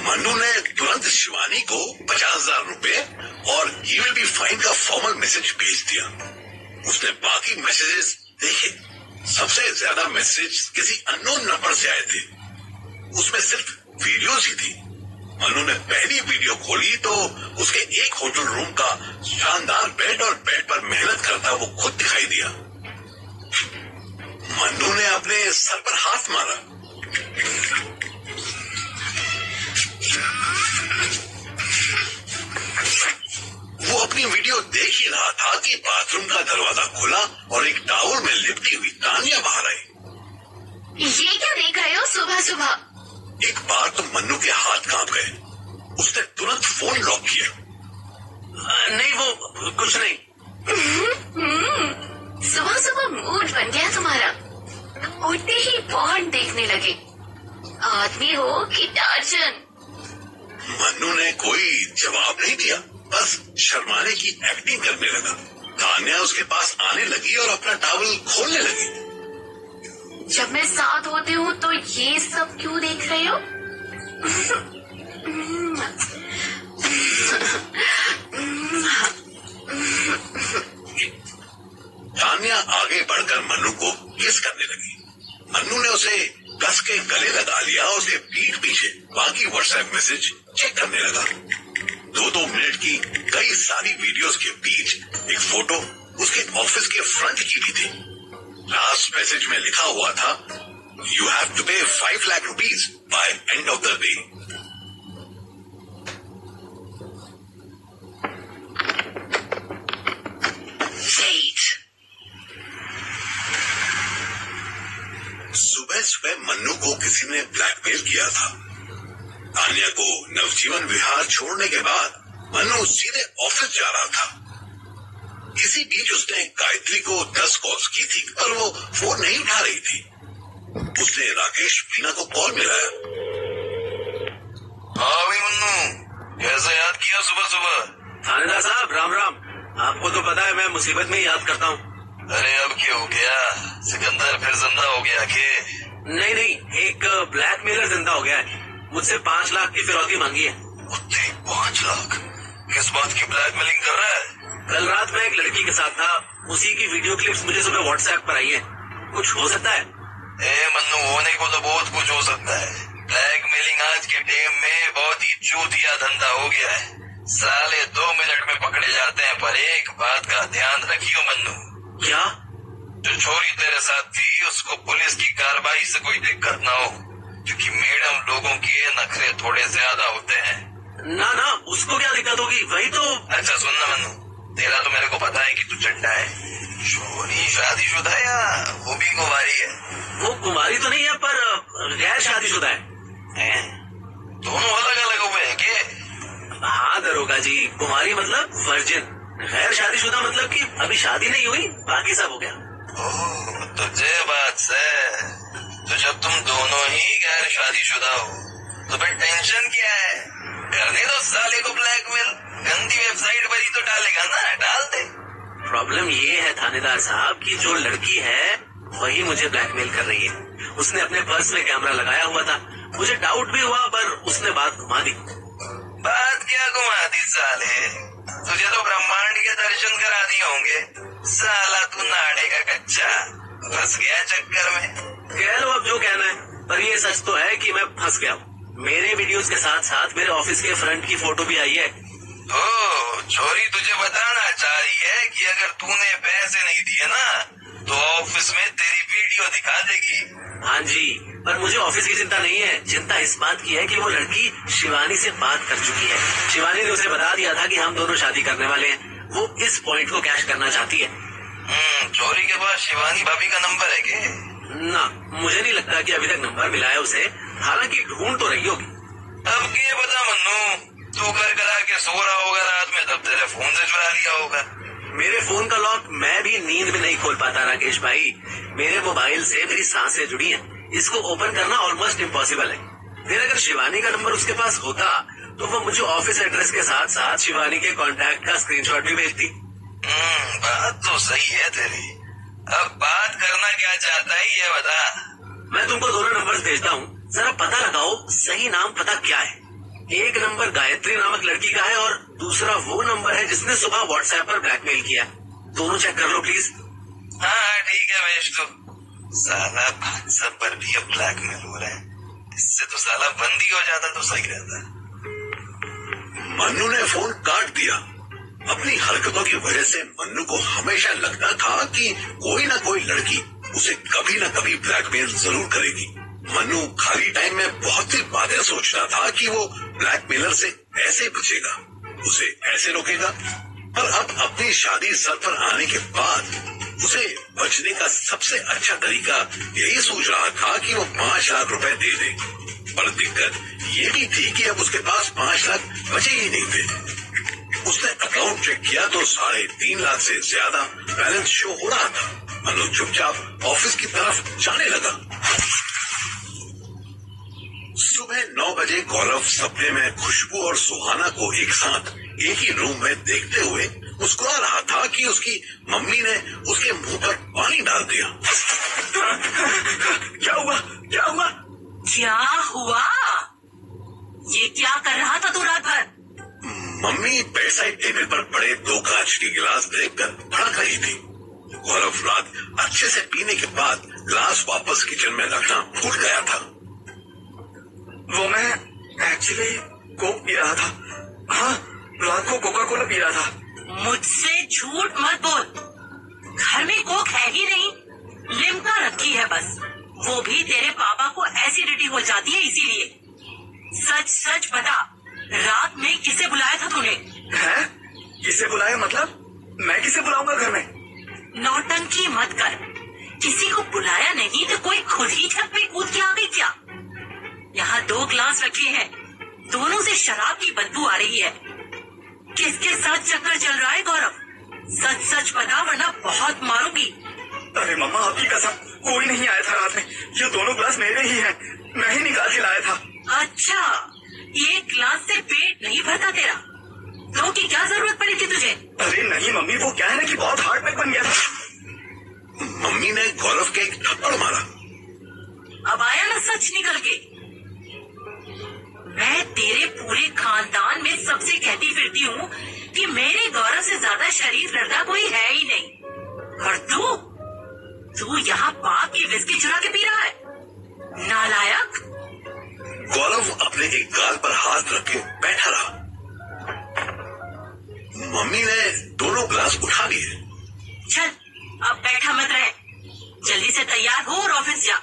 S1: मन्नू ने तुरंत शिवानी को 50,000 रुपए और ही विल बी फाइन का फॉर्मल मैसेज भेज दिया। उसने बाकी मैसेजेस देखे। सबसे ज्यादा मैसेज किसी अननोन नंबर से आए थे। उसमें सिर्फ वीडियोस ही थी। मन्नू ने पहली वीडियो खोली तो उसके एक होटल रूम का शानदार बेड और बेड पर मेहनत करता वो खुद दिखाई दिया। मन्नू ने अपने सर पर हाथ मारा। वो अपनी वीडियो देख ही रहा था कि बाथरूम का दरवाजा खुला और एक टावल में लिपटी हुई तानिया बाहर आई।
S2: ये क्या देख रहे हो सुबह सुबह?
S1: एक बार तो मन्नू के हाथ कांप गए। उसने तुरंत फोन लॉक किया।
S3: नहीं वो कुछ नहीं।
S2: सुबह सुबह मूड बन गया तुम्हारा। उठते ही पॉर्न देखने लगे। आदमी हो कि टार्जन?
S1: मन्नू ने कोई जवाब नहीं दिया, बस शर्माने की एक्टिंग करने लगा। तान्या उसके पास आने लगी और अपना टॉवल खोलने लगी।
S2: जब मैं साथ होती हूँ तो ये सब क्यों देख रहे हो?
S1: तान्या आगे बढ़कर मन्नू को किस करने लगी। मन्नू ने उसे कस के गले लगा लिया और उसके पीठ पीछे बाकी व्हाट्सएप मैसेज चेक करने लगा। 2-2 मिनट की कई सारी वीडियोस के बीच एक फोटो उसके ऑफिस के फ्रंट की भी थी। लास्ट मैसेज में लिखा हुआ था, you have to pay 5 lakh rupees by end of the day. सुबह सुबह मन्नू को किसी ने ब्लैकमेल किया था। तान्या को नवजीवन विहार छोड़ने के बाद मनु सीधे ऑफिस जा रहा था। इसी बीच उसने गायत्री को 10 कॉल्स की थी, पर वो फोन नहीं उठा रही थी। उसने राकेश मीना को कॉल मिलाया।
S5: हाँ भाई मन्नू, कैसे याद किया सुबह सुबह?
S3: थानेदार साहब राम राम। आपको तो पता है मैं मुसीबत में याद करता हूँ।
S5: अरे अब क्या हो गया? सिकंदर फिर जिंदा हो गया के?
S3: नहीं, एक ब्लैकमेलर जिंदा हो गया है। मुझसे 5 लाख की फिरौती मांगी है।
S5: 5 लाख? किस बात की ब्लैकमेलिंग कर रहा है?
S3: कल रात मैं एक लड़की के साथ था, उसी की वीडियो क्लिप्स मुझे सुबह व्हाट्सएप पर आई है। कुछ हो सकता है?
S5: मन्नू, होने को तो बहुत कुछ हो सकता है। ब्लैकमेलिंग आज के टाइम में बहुत ही चूतिया धंधा हो गया है। साले 2 मिनट में पकड़े जाते हैं, पर एक बात का ध्यान रखियो मन्नू।
S3: क्या?
S5: जो छोरी तेरे साथ थी उसको पुलिस की कार्रवाई से कोई दिक्कत ना हो, क्योंकि मैडम लोगों के नखरे थोड़े ज्यादा होते हैं।
S3: ना, उसको क्या दिक्कत होगी? वही तो।
S5: अच्छा सुन ना मन्नू, तेरा तो मेरे को पता है कि तू चंडा है। छोरी शादीशुदा है या वो भी कुंवारी है?
S3: वो कुंवारी तो नहीं है, पर गैर शादीशुदा है।
S5: दोनों अलग अलग हुए हैं के?
S3: हाँ दरोगा जी, कुंवारी मतलब वर्जिन, गैर शादीशुदा मतलब कि अभी शादी नहीं हुई, बाकी सब हो गया।
S5: ओह, तो ये बात है। तो जब तुम दोनों ही गैर शादीशुदा हो तो फिर टेंशन क्या है? करने दो साले को ब्लैकमेल। गंदी वेबसाइट पर ही तो डालेगा ना, डाल दे।
S3: प्रॉब्लम ये है थानेदार साहब कि जो लड़की है वही मुझे ब्लैकमेल कर रही है। उसने अपने पर्स में कैमरा लगाया हुआ था। मुझे डाउट भी हुआ, पर उसने बात घुमा दी।
S5: बात क्या घुमा दी साले? तुझे तो ब्रह्मांड के दर्शन करा दिए होंगे। साला तू नाड़े का कच्चा, फंस गया चक्कर में।
S3: कह लो अब जो कहना है, पर ये सच तो है कि मैं फंस गया हूँ। मेरे वीडियोस के साथ साथ मेरे ऑफिस के फ्रंट की फोटो भी आई है।
S5: ओ, छोरी तुझे बताना चाह रही है कि अगर तूने पैसे नहीं दिए ना तो ऑफिस में तेरी वीडियो दिखा देगी।
S3: हाँ जी, पर मुझे ऑफिस की चिंता नहीं है। चिंता इस बात की है कि वो लड़की शिवानी से बात कर चुकी है। शिवानी ने उसे बता दिया था कि हम दोनों शादी करने वाले हैं। वो इस पॉइंट को कैश करना चाहती है।
S5: छोरी के पास शिवानी भाभी का नंबर है क्या?
S3: ना, मुझे नहीं लगता कि अभी तक नंबर मिला है उसे। हालांकि ढूंढ तो रही होगी।
S5: अब क्या बता मन्नू, तू कर करा के सो रहा होगा रात में, तब तेरे फोन से चुरा लिया होगा।
S3: मेरे फोन का लॉक मैं भी नींद में नहीं खोल पाता राकेश भाई। मेरे मोबाइल से मेरी सांसें जुड़ी हैं। इसको ओपन करना ऑलमोस्ट इम्पॉसिबल है। फिर अगर शिवानी का नंबर उसके पास होता तो वो मुझे ऑफिस एड्रेस के साथ साथ शिवानी के कॉन्टैक्ट का स्क्रीनशॉट भी भेजती।
S5: बात तो सही है तेरी। अब बात करना क्या चाहता है ये बता।
S3: मैं तुमको दोनों नंबर्स भेजता हूँ, जरा पता लगाओ सही नाम पता क्या है। एक नंबर गायत्री नामक लड़की का है और दूसरा वो नंबर है जिसने सुबह व्हाट्सएप पर ब्लैकमेल किया। दोनों चेक कर लो प्लीज।
S5: हाँ ठीक है भेज दो। साला व्हाट्सएप पर भी अब ब्लैकमेल हो रहा है। इससे तो साला बंद ही हो जाता तो सही रहता।
S1: मन्नू ने फोन काट दिया। अपनी हरकतों की वजह से मन्नू को हमेशा लगता था कि कोई ना कोई लड़की उसे कभी ना कभी ब्लैकमेल जरूर करेगी। मन्नू खाली टाइम में बहुत सी बातें सोचता था कि वो ब्लैकमेलर से ऐसे बचेगा, उसे ऐसे रोकेगा। पर अब अपनी शादी सर पर आने के बाद उसे बचने का सबसे अच्छा तरीका यही सोच रहा था कि वो 5 लाख रुपए दे दे। पर दिक्कत ये भी थी कि अब उसके पास 5 लाख बचे ही नहीं थे। उसने अकाउंट चेक किया तो 3.5 लाख से ज्यादा बैलेंस शो हो रहा था। मनु चुपचाप ऑफिस की तरफ जाने लगा। सुबह 9 बजे गौरव सपने में खुशबू और सुहाना को एक साथ एक ही रूम में देखते हुए मुस्कुरा रहा था कि उसकी मम्मी ने उसके मुंह पर पानी डाल दिया। क्या हुआ? क्या हुआ?
S6: क्या हुआ? ये क्या कर रहा था तू रात भर?
S1: मम्मी बेड साइड टेबल पर पड़े 2 कांच के गिलास देखकर भड़क रही थी। गौरव रात अच्छे से पीने के बाद गिलास वापस किचन में रखना भूल गया था।
S4: वो मैं एक्चुअली कोक पी रहा था। हाँ, रात को कोका कोला पी रहा था।
S6: मुझसे झूठ मत बोल। घर में कोक है ही नहीं, लिम्का रखी है बस। वो भी तेरे पापा को एसिडिटी हो जाती है इसीलिए। सच सच बता, रात में किसे बुलाया था तूने?
S4: है? किसे बुलाया मतलब? मैं किसे बुलाऊंगा घर में?
S6: नौटंकी मत कर। किसी को बुलाया नहीं तो कोई खुद ही छत पे कूद के आ गई क्या? यहाँ 2 ग्लास रखे हैं, दोनों से शराब की बदबू आ रही है। किसके साथ चक्कर चल रहा है गौरव? सच सच बता वरना बहुत मारूंगी।
S4: अरे मम्मा आपकी कसम, कोई नहीं आया था रात में। ये दोनों ग्लास मेरे ही हैं, मैं ही निकाल के लाया था।
S6: अच्छा, ये ग्लास से पेट नहीं भरता तेरा? तो की क्या जरूरत पड़ी थी तुझे?
S4: अरे नहीं मम्मी, वो क्या है ना कि बहुत हार्ट पैक बन गया था।
S1: मम्मी ने गौरव के एक थप्पड़ मारा।
S6: अब आया ना सच निकल के। मैं तेरे पूरे खानदान में सबसे कहती फिरती हूँ कि मेरे गौरव से ज्यादा शरीफ लड़का कोई है ही नहीं। और तू यहाँ बाप की विस्की चुरा के पी रहा है, नालायक।
S1: गौरव अपने एक गाल पर हाथ रख के बैठा रहा। मम्मी ने दोनों ग्लास उठा लिए।
S6: चल अब बैठा मत रहे, जल्दी से तैयार हो और ऑफिस जा।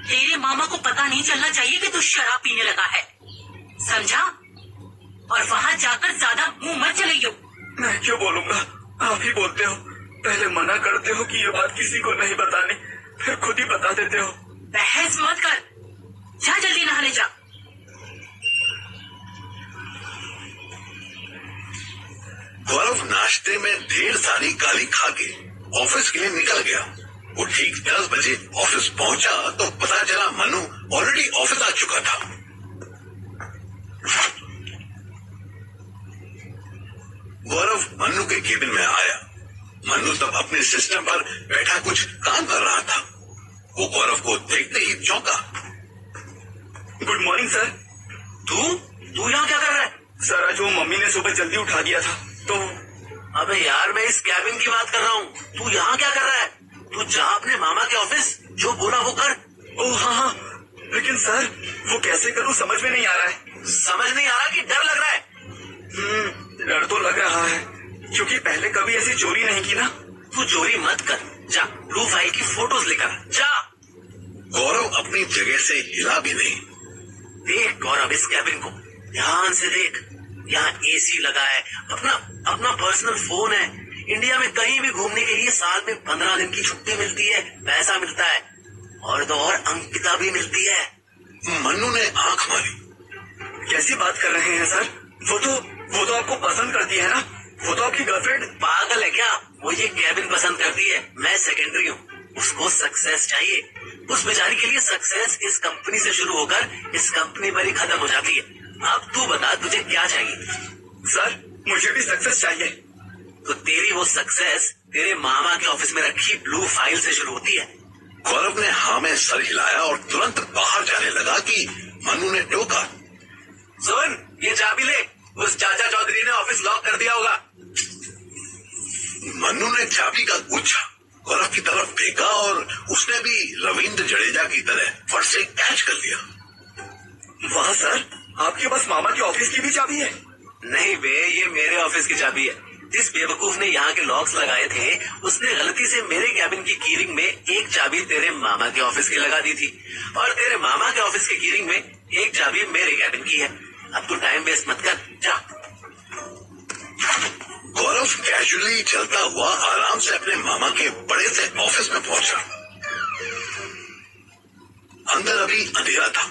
S6: तेरे मामा को पता नहीं चलना चाहिए कि तू शराब पीने लगा है, समझा? और वहाँ जाकर ज्यादा मुंह मत चलाइयो।
S4: मैं क्यों बोलूंगा, आप ही बोलते हो। पहले मना करते हो कि ये बात किसी को नहीं बतानी, फिर खुद ही बता देते हो।
S6: बहस मत कर, जा जल्दी नहाने जा।
S1: गौरव नाश्ते में ढेर सारी गाली खा के ऑफिस के लिए निकल गया। वो ठीक 10 बजे ऑफिस पहुंचा तो पता चला मनु ऑलरेडी ऑफिस आ चुका था। गौरव मनु के केबिन में आया। मनु तब अपने सिस्टम पर बैठा कुछ काम कर रहा था। वो गौरव को देखते ही चौंका।
S4: Good morning sir.
S3: तू यहाँ क्या कर रहा है?
S4: सर आज वो मम्मी ने सुबह जल्दी उठा दिया था तो।
S3: अबे यार, मैं इस कैबिन की बात कर रहा हूँ। तू यहाँ क्या कर रहा है? तू जा अपने मामा के ऑफिस, जो बोला वो कर।
S4: ओह हाँ, लेकिन सर वो कैसे करूँ समझ में नहीं आ रहा है।
S3: समझ नहीं आ रहा कि डर लग रहा है?
S4: डर तो लग रहा है, क्योंकि पहले कभी ऐसी चोरी नहीं की ना।
S3: तू चोरी मत कर, जा ब्लू फाइल की फोटोज लेकर आ, जा।
S1: गौरव अपनी जगह से हिला भी नहीं।
S3: देख गौरव, इस कैबिन को ध्यान से देख। यहाँ एसी लगा है, अपना पर्सनल फोन है। इंडिया में कहीं भी घूमने के लिए साल में 15 दिन की छुट्टी मिलती है, पैसा मिलता है, और तो और अंकिता भी मिलती है।
S1: मनु ने आंख मारी।
S4: कैसी बात कर रहे हैं सर? वो तो आपको पसंद करती है ना, वो तो आपकी गर्लफ्रेंड।
S3: पागल है क्या? वो ये कैबिन पसंद करती है, मैं सेकेंडरी हूँ। उसको सक्सेस चाहिए। उस बेचारी के लिए सक्सेस इस कंपनी से शुरू होकर इस कंपनी पर ही खत्म हो जाती है। अब तू बता, तुझे क्या चाहिए?
S4: सर मुझे भी सक्सेस चाहिए।
S3: तो तेरी वो सक्सेस तेरे मामा के ऑफिस में रखी ब्लू फाइल से शुरू होती है।
S1: गौरव ने हाँ में सर हिलाया और तुरंत बाहर जाने लगा कि मनु ने टोका।
S3: सुन, ये चाबी ले, उस चाचा चौधरी ने ऑफिस लॉक कर दिया होगा।
S1: मनु ने चाबी का गुच्छा गौरव की तरफ फेंका और उसने भी रविंद्र जडेजा की तरह फट से कैच कर लिया।
S4: वाह सर, आपके पास मामा के ऑफिस की भी चाबी है?
S3: नहीं बे, ये मेरे ऑफिस की चाबी है। जिस बेवकूफ ने यहाँ के लॉक्स लगाए थे, उसने गलती से मेरे कैबिन की कीरिंग में एक चाबी तेरे मामा के ऑफिस की लगा दी थी, और तेरे मामा के ऑफिस की कीरिंग में एक चाबी मेरे कैबिन की है। अब तू टाइम वेस्ट मत कर, जा।
S1: गौरव कैजुअली चलता हुआ आराम से अपने मामा के बड़े से ऑफिस में पहुंचा। अंदर अभी अंधेरा था,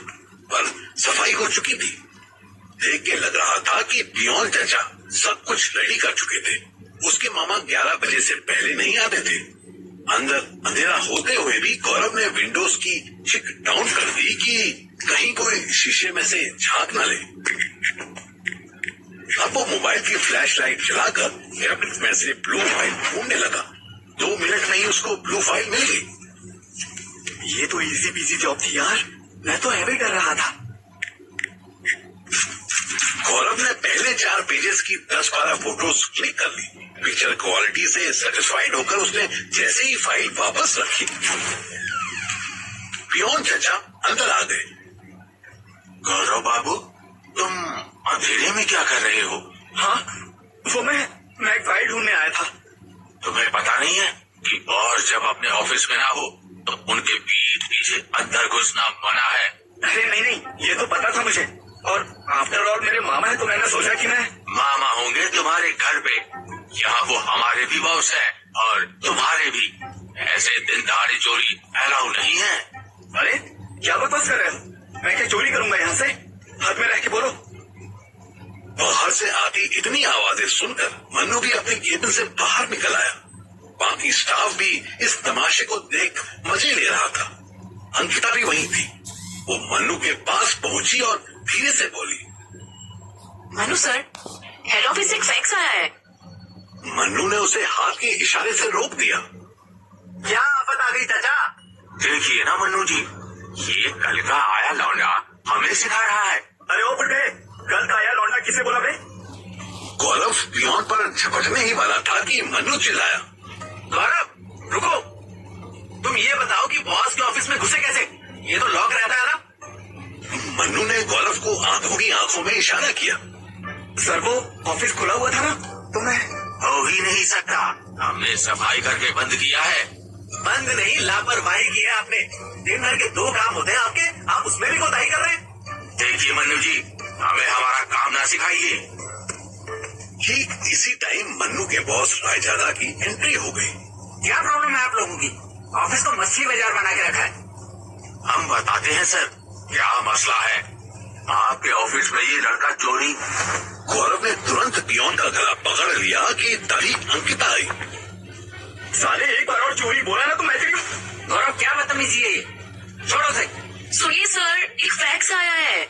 S1: पर सफाई हो चुकी थी। देख के लग रहा था कि पियोन चाचा सब कुछ रेडी कर चुके थे। उसके मामा 11 बजे से पहले नहीं आते थे। अंदर अंधेरा होते हुए भी गौरव ने विंडोज की चिक डाउन कर दी कि कहीं कोई शीशे में से झांक न ले। अब वो मोबाइल की फ्लैशलाइट जलाकर कैबिन में से ब्लू फाइल ढूंढने लगा। 2 मिनट में ही उसको ब्लू फाइल मिल गई।
S4: ये तो इजी पीजी जॉब थी यार, मैं तो ऐसे ही कर रहा था।
S1: गौरव ने पहले 4 पेजेस की 10-12 फोटोज क्लिक कर ली। पिक्चर क्वालिटी से सेटिस्फाइड होकर उसने जैसे ही फाइल वापस रखी, पियोन चाचा अंदर आ गए।
S5: गौरव बाबू, तुम अंधेरे में क्या कर रहे हो?
S4: हाँ, वो मैं एक फाइल ढूंढने आया था।
S5: तुम्हें पता नहीं है कि और जब अपने ऑफिस में ना हो तो उनके पीठ पीछे अंदर घुसना मना है।
S4: अरे नहीं, ये तो पता था मुझे, और आफ्टर ऑल मेरे मामा है तो मैंने सोचा कि मैं।
S5: मामा होंगे तुम्हारे घर पे, यहाँ वो हमारे भी बॉस है और तुम्हारे भी। ऐसे दिन दहाड़े चोरी अलाउ नहीं है।
S4: अरे क्या बकवास कर रहे हो? मैं क्या चोरी करूंगा यहाँ से? हाथ में रह के बोलो।
S1: बाहर से आती इतनी आवाजें सुनकर मन्नू भी अपने केबिन से बाहर निकल आया। बाकी स्टाफ भी इस तमाशे को देख मजे ले रहा था। अंकिता भी वहीं थी। वो मन्नू के पास पहुंची और धीरे से बोली,
S2: मनु सर, हेड ऑफिस से एक फैक्स आया है।
S1: मन्नू ने उसे हाथ के इशारे से रोक दिया।
S3: क्या आफत आ गई चाचा? देखिए ना मन्नू जी, ये कल का आया लौंडा हमें सिखा रहा है।
S4: अरे ओ बुड्ढे, कल का आया लौंडा किसे बोला बे?
S1: गौरव पियोन पर झपटने ही वाला था कि मन्नू चिल्लाया,
S3: गौरव रुको, तुम ये बताओ कि बॉस के ऑफिस में घुसे कैसे? ये तो लॉक रहता है ना।
S1: मन्नू ने गौरव को आंखों की आंखों में इशारा किया।
S4: सर वो ऑफिस खुला हुआ था ना, तो मैं
S3: हो ही नहीं सकता, हमने सफाई करके बंद किया है। बंद नहीं, लापरवाही की है आपने। दिन भर के 2 काम होते हैं आपके, आप उसमें भी कोताही कर रहे हैं। देखिए मन्नू जी, हमें हमारा काम ना सिखाइए।
S1: ठीक इसी टाइम मन्नू के बॉस रायजादा की एंट्री हो गई।
S3: क्या प्रॉब्लम है आप लोगों की? ऑफिस को मछली बाजार बना के रखा है। हम बताते हैं सर, क्या मसला है। आपके ऑफिस में ये लड़का चोरी।
S1: गौरव ने तुरंत पियोन का गला पकड़ लिया कि तभी अंकिता आई।
S4: साले एक बार और चोरी बोला ना तो मैं तेरी।
S3: गौरव क्या बदतमीजी है ये, छोड़ो उसे।
S2: सुनिए सर, एक फैक्स आया है।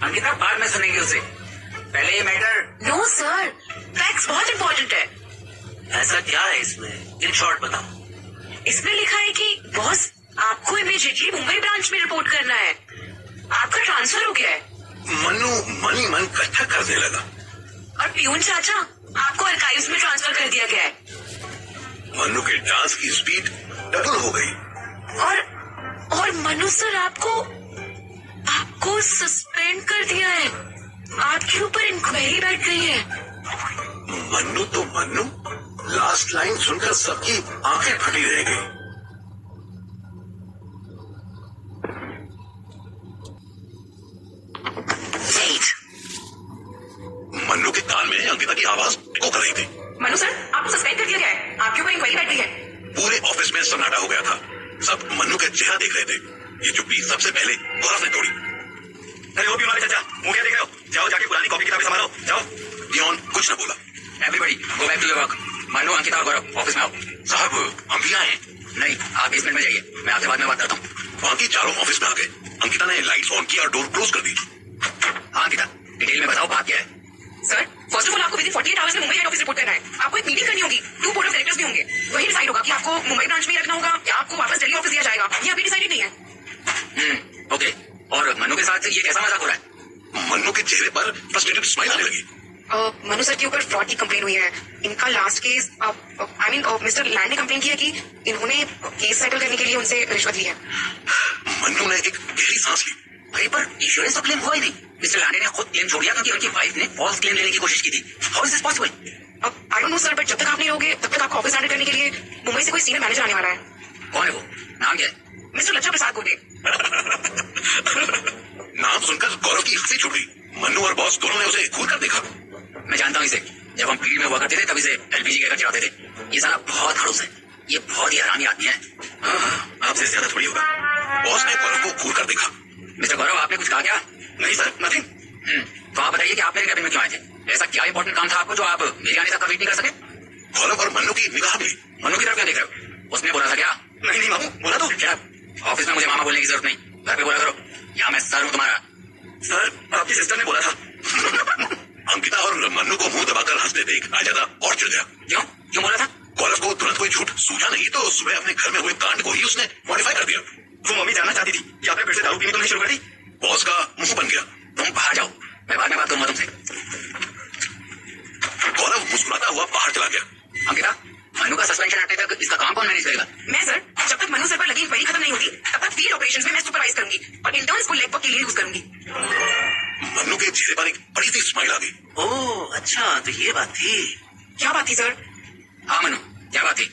S3: अंकिता बाद में सुनेंगे उसे, पहले ये मैटर।
S2: नो सर, फैक्स बहुत इम्पोर्टेंट है।
S3: ऐसा क्या है इसमें, इन शॉर्ट बताओ।
S2: इसमें लिखा है कि बॉस आपको इमीडिएटली मुंबई ब्रांच में रिपोर्ट करना है। आपका ट्रांसफर हो गया है।
S1: मन्नू मन ही मन कट्ठा करने लगा।
S2: और पियून चाचा, आपको आर्काइव्स में ट्रांसफर कर दिया गया है।
S1: मन्नू के डांस की स्पीड डबल हो गई।
S2: और मनु सर आपको सस्पेंड कर दिया है। आपके ऊपर इंक्वायरी बैठ गई है।
S1: मन्नू तो मन्नू, लास्ट लाइन सुनकर सबकी आंखें फटी रह गई। मन्नू के कान में अंकिता की आवाज को कर रही थी।
S2: मनु सर, आपको सस्पेंड कर दिया गया है। आपके ऊपर इंक्वायरी बैठ गई है।
S1: पूरे ऑफिस में सन्नाटा हो गया था। सब मन्नू के चेहरा देख रहे थे। ये चुप्पी सबसे पहले गौरव ने तोड़ी।
S4: अरे ओ पियोन चाचा, मुंह क्या देख रहे हो? जाओ जाके पुरानी कॉपी किताबें संभालो, जाओ।
S1: पियोन कुछ न बोला।
S3: Everybody go back to your work. Mannu, Ankita और गौरव ऑफिस में आओ।
S1: साहब हम भी आए।
S3: नहीं, आप बेसमेंट में जाइए, मैं आपसे बाद में बात करता हूँ।
S1: बाकी चारों ऑफिस में आ गए। अंकिता ने लाइट्स ऑन की और डोर क्लोज कर दी।
S3: हाँ अंकिता, डिटेल में बताओ बात क्या है।
S2: सर, फर्स्ट ऑफ ऑल आपको विदिन 48 आवर्स में मुंबई हेड ऑफिस रिपोर्ट करना है। आपको एक मीटिंग करनी होगी। 2 बोर्ड ऑफ डायरेक्टर्स भी होंगे। वही डिसाइड होगा कि आपको मुंबई ब्रांच में ही रखना होगा या आपको वापस दिल्ली ऑफिस दिया जाएगा। ये अभी डिसाइडेड नहीं है।
S3: ओके, और मन्नू के साथ ये कैसा मजाक हो रहा है?
S1: मन्नू के चेहरे पर फ्रस्ट्रेटेड स्माइल आने लगी।
S2: मनु सर के ऊपर फ्रॉड की कंप्लेन हुई है। इनका लास्ट केस मिस्टर लैंड ने कंप्लेन किया कि इन्होंने केस सेटल करने के लिए उनसे रिश्वत ली है।
S1: मन्नू ने एक गहरी सांस ली।
S3: भाई पर इंश्योरेंस तो क्लेम हुआ ही नहीं। मिस्टर लांडे ने खुद क्लेम छोड़ दिया क्योंकि उनकी वाइफ ने फॉल्स क्लेम लेने की कोशिश की थी। How is this possible?
S2: I don't know sir, but जब तक आप नहीं रहोगे तब तक आपको ऑफिस हैंडल करने के लिए मुंबई से कोई सीनियर मैनेजर आने वाला है।
S3: कौन है वो? नाम क्या है?
S2: मिस्टर लच्छा प्रसाद गोटे।
S1: नाम सुनकर गौरव की हंसी छूट गई। मन्नू और बॉस दोनों ने उसे घूर कर देखा।
S3: मैं जानता हूँ इसे, जब हम फील्ड में हुआ करते थे तब इसे एलपीजी कहकर चिढ़ाते थे। ये साला बहुत खड़ूस है, ये बहुत ही हरामी आदमी है।
S1: आपसे ज्यादा थोड़ी होगा। बॉस ने गौरव को घूर कर देखा।
S3: मिस्टर गौरव, आपने कुछ कहा क्या?
S1: नहीं सर, नथिंग।
S3: तो आप बताइए कि आप मेरे कैबिन में क्यों आए थे? ऐसा क्या इंपॉर्टेंट काम था आपको जो आप मेरे आने तक का वेट नहीं कर सके?
S1: गौरव और मन्नू की निगाह मिली।
S3: मन्नू की तरफ क्यों देख रहे हो? उसने बोला था क्या?
S1: नहीं मामू, बोला तो।
S3: ऑफिस में मुझे मामा बोलने की जरूरत नहीं, घर पे बोला करो। यहाँ मैं सर हूँ तुम्हारा।
S1: सर, आपकी सिस्टर ने बोला था। अंकिता और मन्नू को मुंह दबाकर हंसते देख रायजादा और चिढ़ गया।
S3: क्यों बोला था?
S1: गौरव को तुरंत कोई झूठ सूझा नहीं तो सुबह अपने घर में हुए कांड को ही उसने मॉडिफाई कर दिया।
S4: वो मम्मी जानना चाहती थी कि आपने फिर से दारू पीनी तो नहीं शुरू कर दी।
S1: बॉस का मुंह बन गया।
S3: तुम बाहर जाओ, मैं बाद में बात करूंगा तुमसे।
S1: गौरव मुस्कुराता हुआ बाहर चला गया।
S3: अंकिता, मन्नू का सस्पेंशन हटने तक इसका काम कौन मैनेज करेगा?
S2: मैं सर, जब तक मनु सर पर लगी इंक्वायरी खत्म नहीं होती तब तक फील्ड ऑपरेशंस में मैं सुपरवाइज करूंगी और इंटर्न्स को लेग वर्क के लिए यूज करूंगी।
S1: मन्नू के चेहरे पर एक बड़ी सी स्माइल आ गई।
S3: ओह अच्छा, तो ये बात थी।
S2: क्या बात थी सर?
S3: हाँ मनु, क्या बात थी?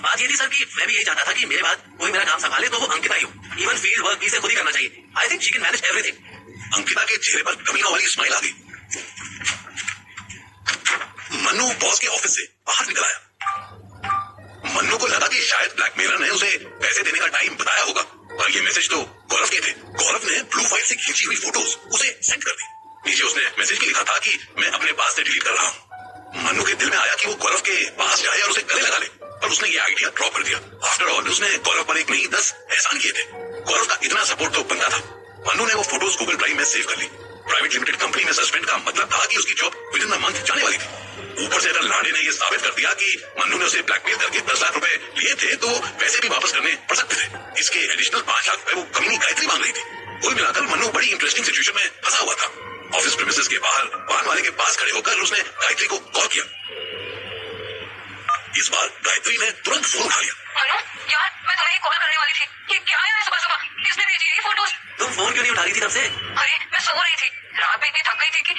S3: बात ये थी सर कि मैं भी यही चाहता था कि मेरे बाद कोई मेरा काम संभाले तो वो अंकिता ही हो। इवन फील्ड वर्क भी इसे खुद ही करना चाहिए। I think she can manage everything.
S1: Ankita के चेहरे पर कमीनों वाली स्माइल आ गई। मन्नू बॉस के ऑफिस से बाहर निकल आया। मन्नू को लगा कि शायद ब्लैकमेलर ने उसे पैसे देने का टाइम बताया होगा, पर ये मैसेज तो गौरव के थे। गौरव ने ब्लू फाइल से खींची हुई फोटोज उसे सेंड कर दी। नीचे उसने मैसेज भी लिखा था कि मैं अपने पास से डिलीट कर रहा हूँ। मन्नू के दिल में आया कि वो गौरव के पास जाए और उसे गले लगा ले, पर उसने ये आइडिया ड्रॉप कर दिया। आफ्टर ऑल उसने गौरव पर एक नहीं 10 एहसान किए थे। गौरव का इतना सपोर्ट तो बनता था। मन्नू ने वो फोटोज गूगल ड्राइव में सेव कर ली। प्राइवेट लिमिटेड कंपनी में सस्पेंड का मतलब था कि उसकी job with in the month जाने वाली थी। ऊपर से अगर लाडे ने यह साबित कर दिया कि मन्नू ने उसे ब्लैकमेल करके 10 लाख रुपए लिए थे, तो पैसे भी वापस करने पड़ सकते थे। इसके एडिशनल 5 लाख रुपए वो कमीनी गायत्री मांग रही थी। कुल मिलाकर मन्नू बड़ी इंटरेस्टिंग सिचुएशन में फंसा हुआ था। ऑफिस प्रीमिसेस के बाहर पान वाले के पास खड़े होकर उसने गायत्री को कॉल किया। इस बार गायत्री ने तुरंत फोन उठा लिया।
S2: मनु, यार मैं तुम्हें कॉल करने वाली थी। ये क्या है सुबह सुबह? किसने भेजी ये फोटोज?
S3: तुम फोन क्यों नहीं उठा रही थी तब से?
S2: अरे मैं सो रही थी, रात में इतनी थक गई थी कि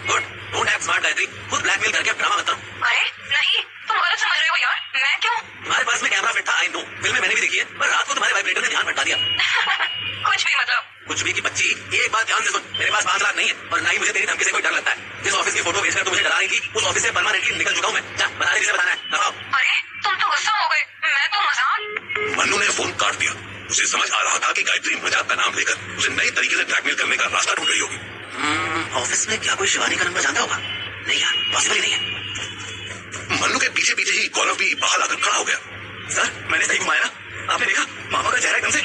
S3: good, don't act smart Gayatri, खुद ब्लैकमेल करके ड्रामा मत करो।
S2: अरे नहीं, तुम गलत समझ रहे हो यार। मैं क्यों?
S3: तुम्हारे पास में कैमरा फिट था, आई नो, फिल्म मैंने भी देखी है, पर रात को तुम्हारे वाइब्रेटर ने ध्यान भटका दिया।
S2: कुछ भी मतलब?
S3: कुछ भी की बच्ची, एक बात ध्यान से सुन, मेरे पास 5 लाख नहीं है और ना ही मुझे तेरी धमकी से कोई डर लगता है। जिस ऑफिस की फोटो भेजकर तू मुझे डरा रही थी, उस ऑफिस से परमानेंटली निकल चुका हूँ मैं। जा बता दे, जिसे बताना है बताओ।
S2: अरे तुम तो गुस्सा हो गए, मैं तो मजाक।
S1: मन्नू ने फोन काट दिया। उसे समझ आ रहा था कि गायत्री मजाक का नाम लेकर उसे नए तरीके से ब्लैकमेल करने का रास्ता ढूंढ रही होगी।
S3: ऑफिस में क्या कोई शिवानी का नंबर जानता होगा? नहीं यार, पॉसिबल ही नहीं है।
S1: मन्नू के पीछे पीछे ही गौरव भी बाहर आकर खड़ा हो गया।
S4: सर मैंने सही घुमाया ना? आपने देखा मामा का चेहरा एकदम से?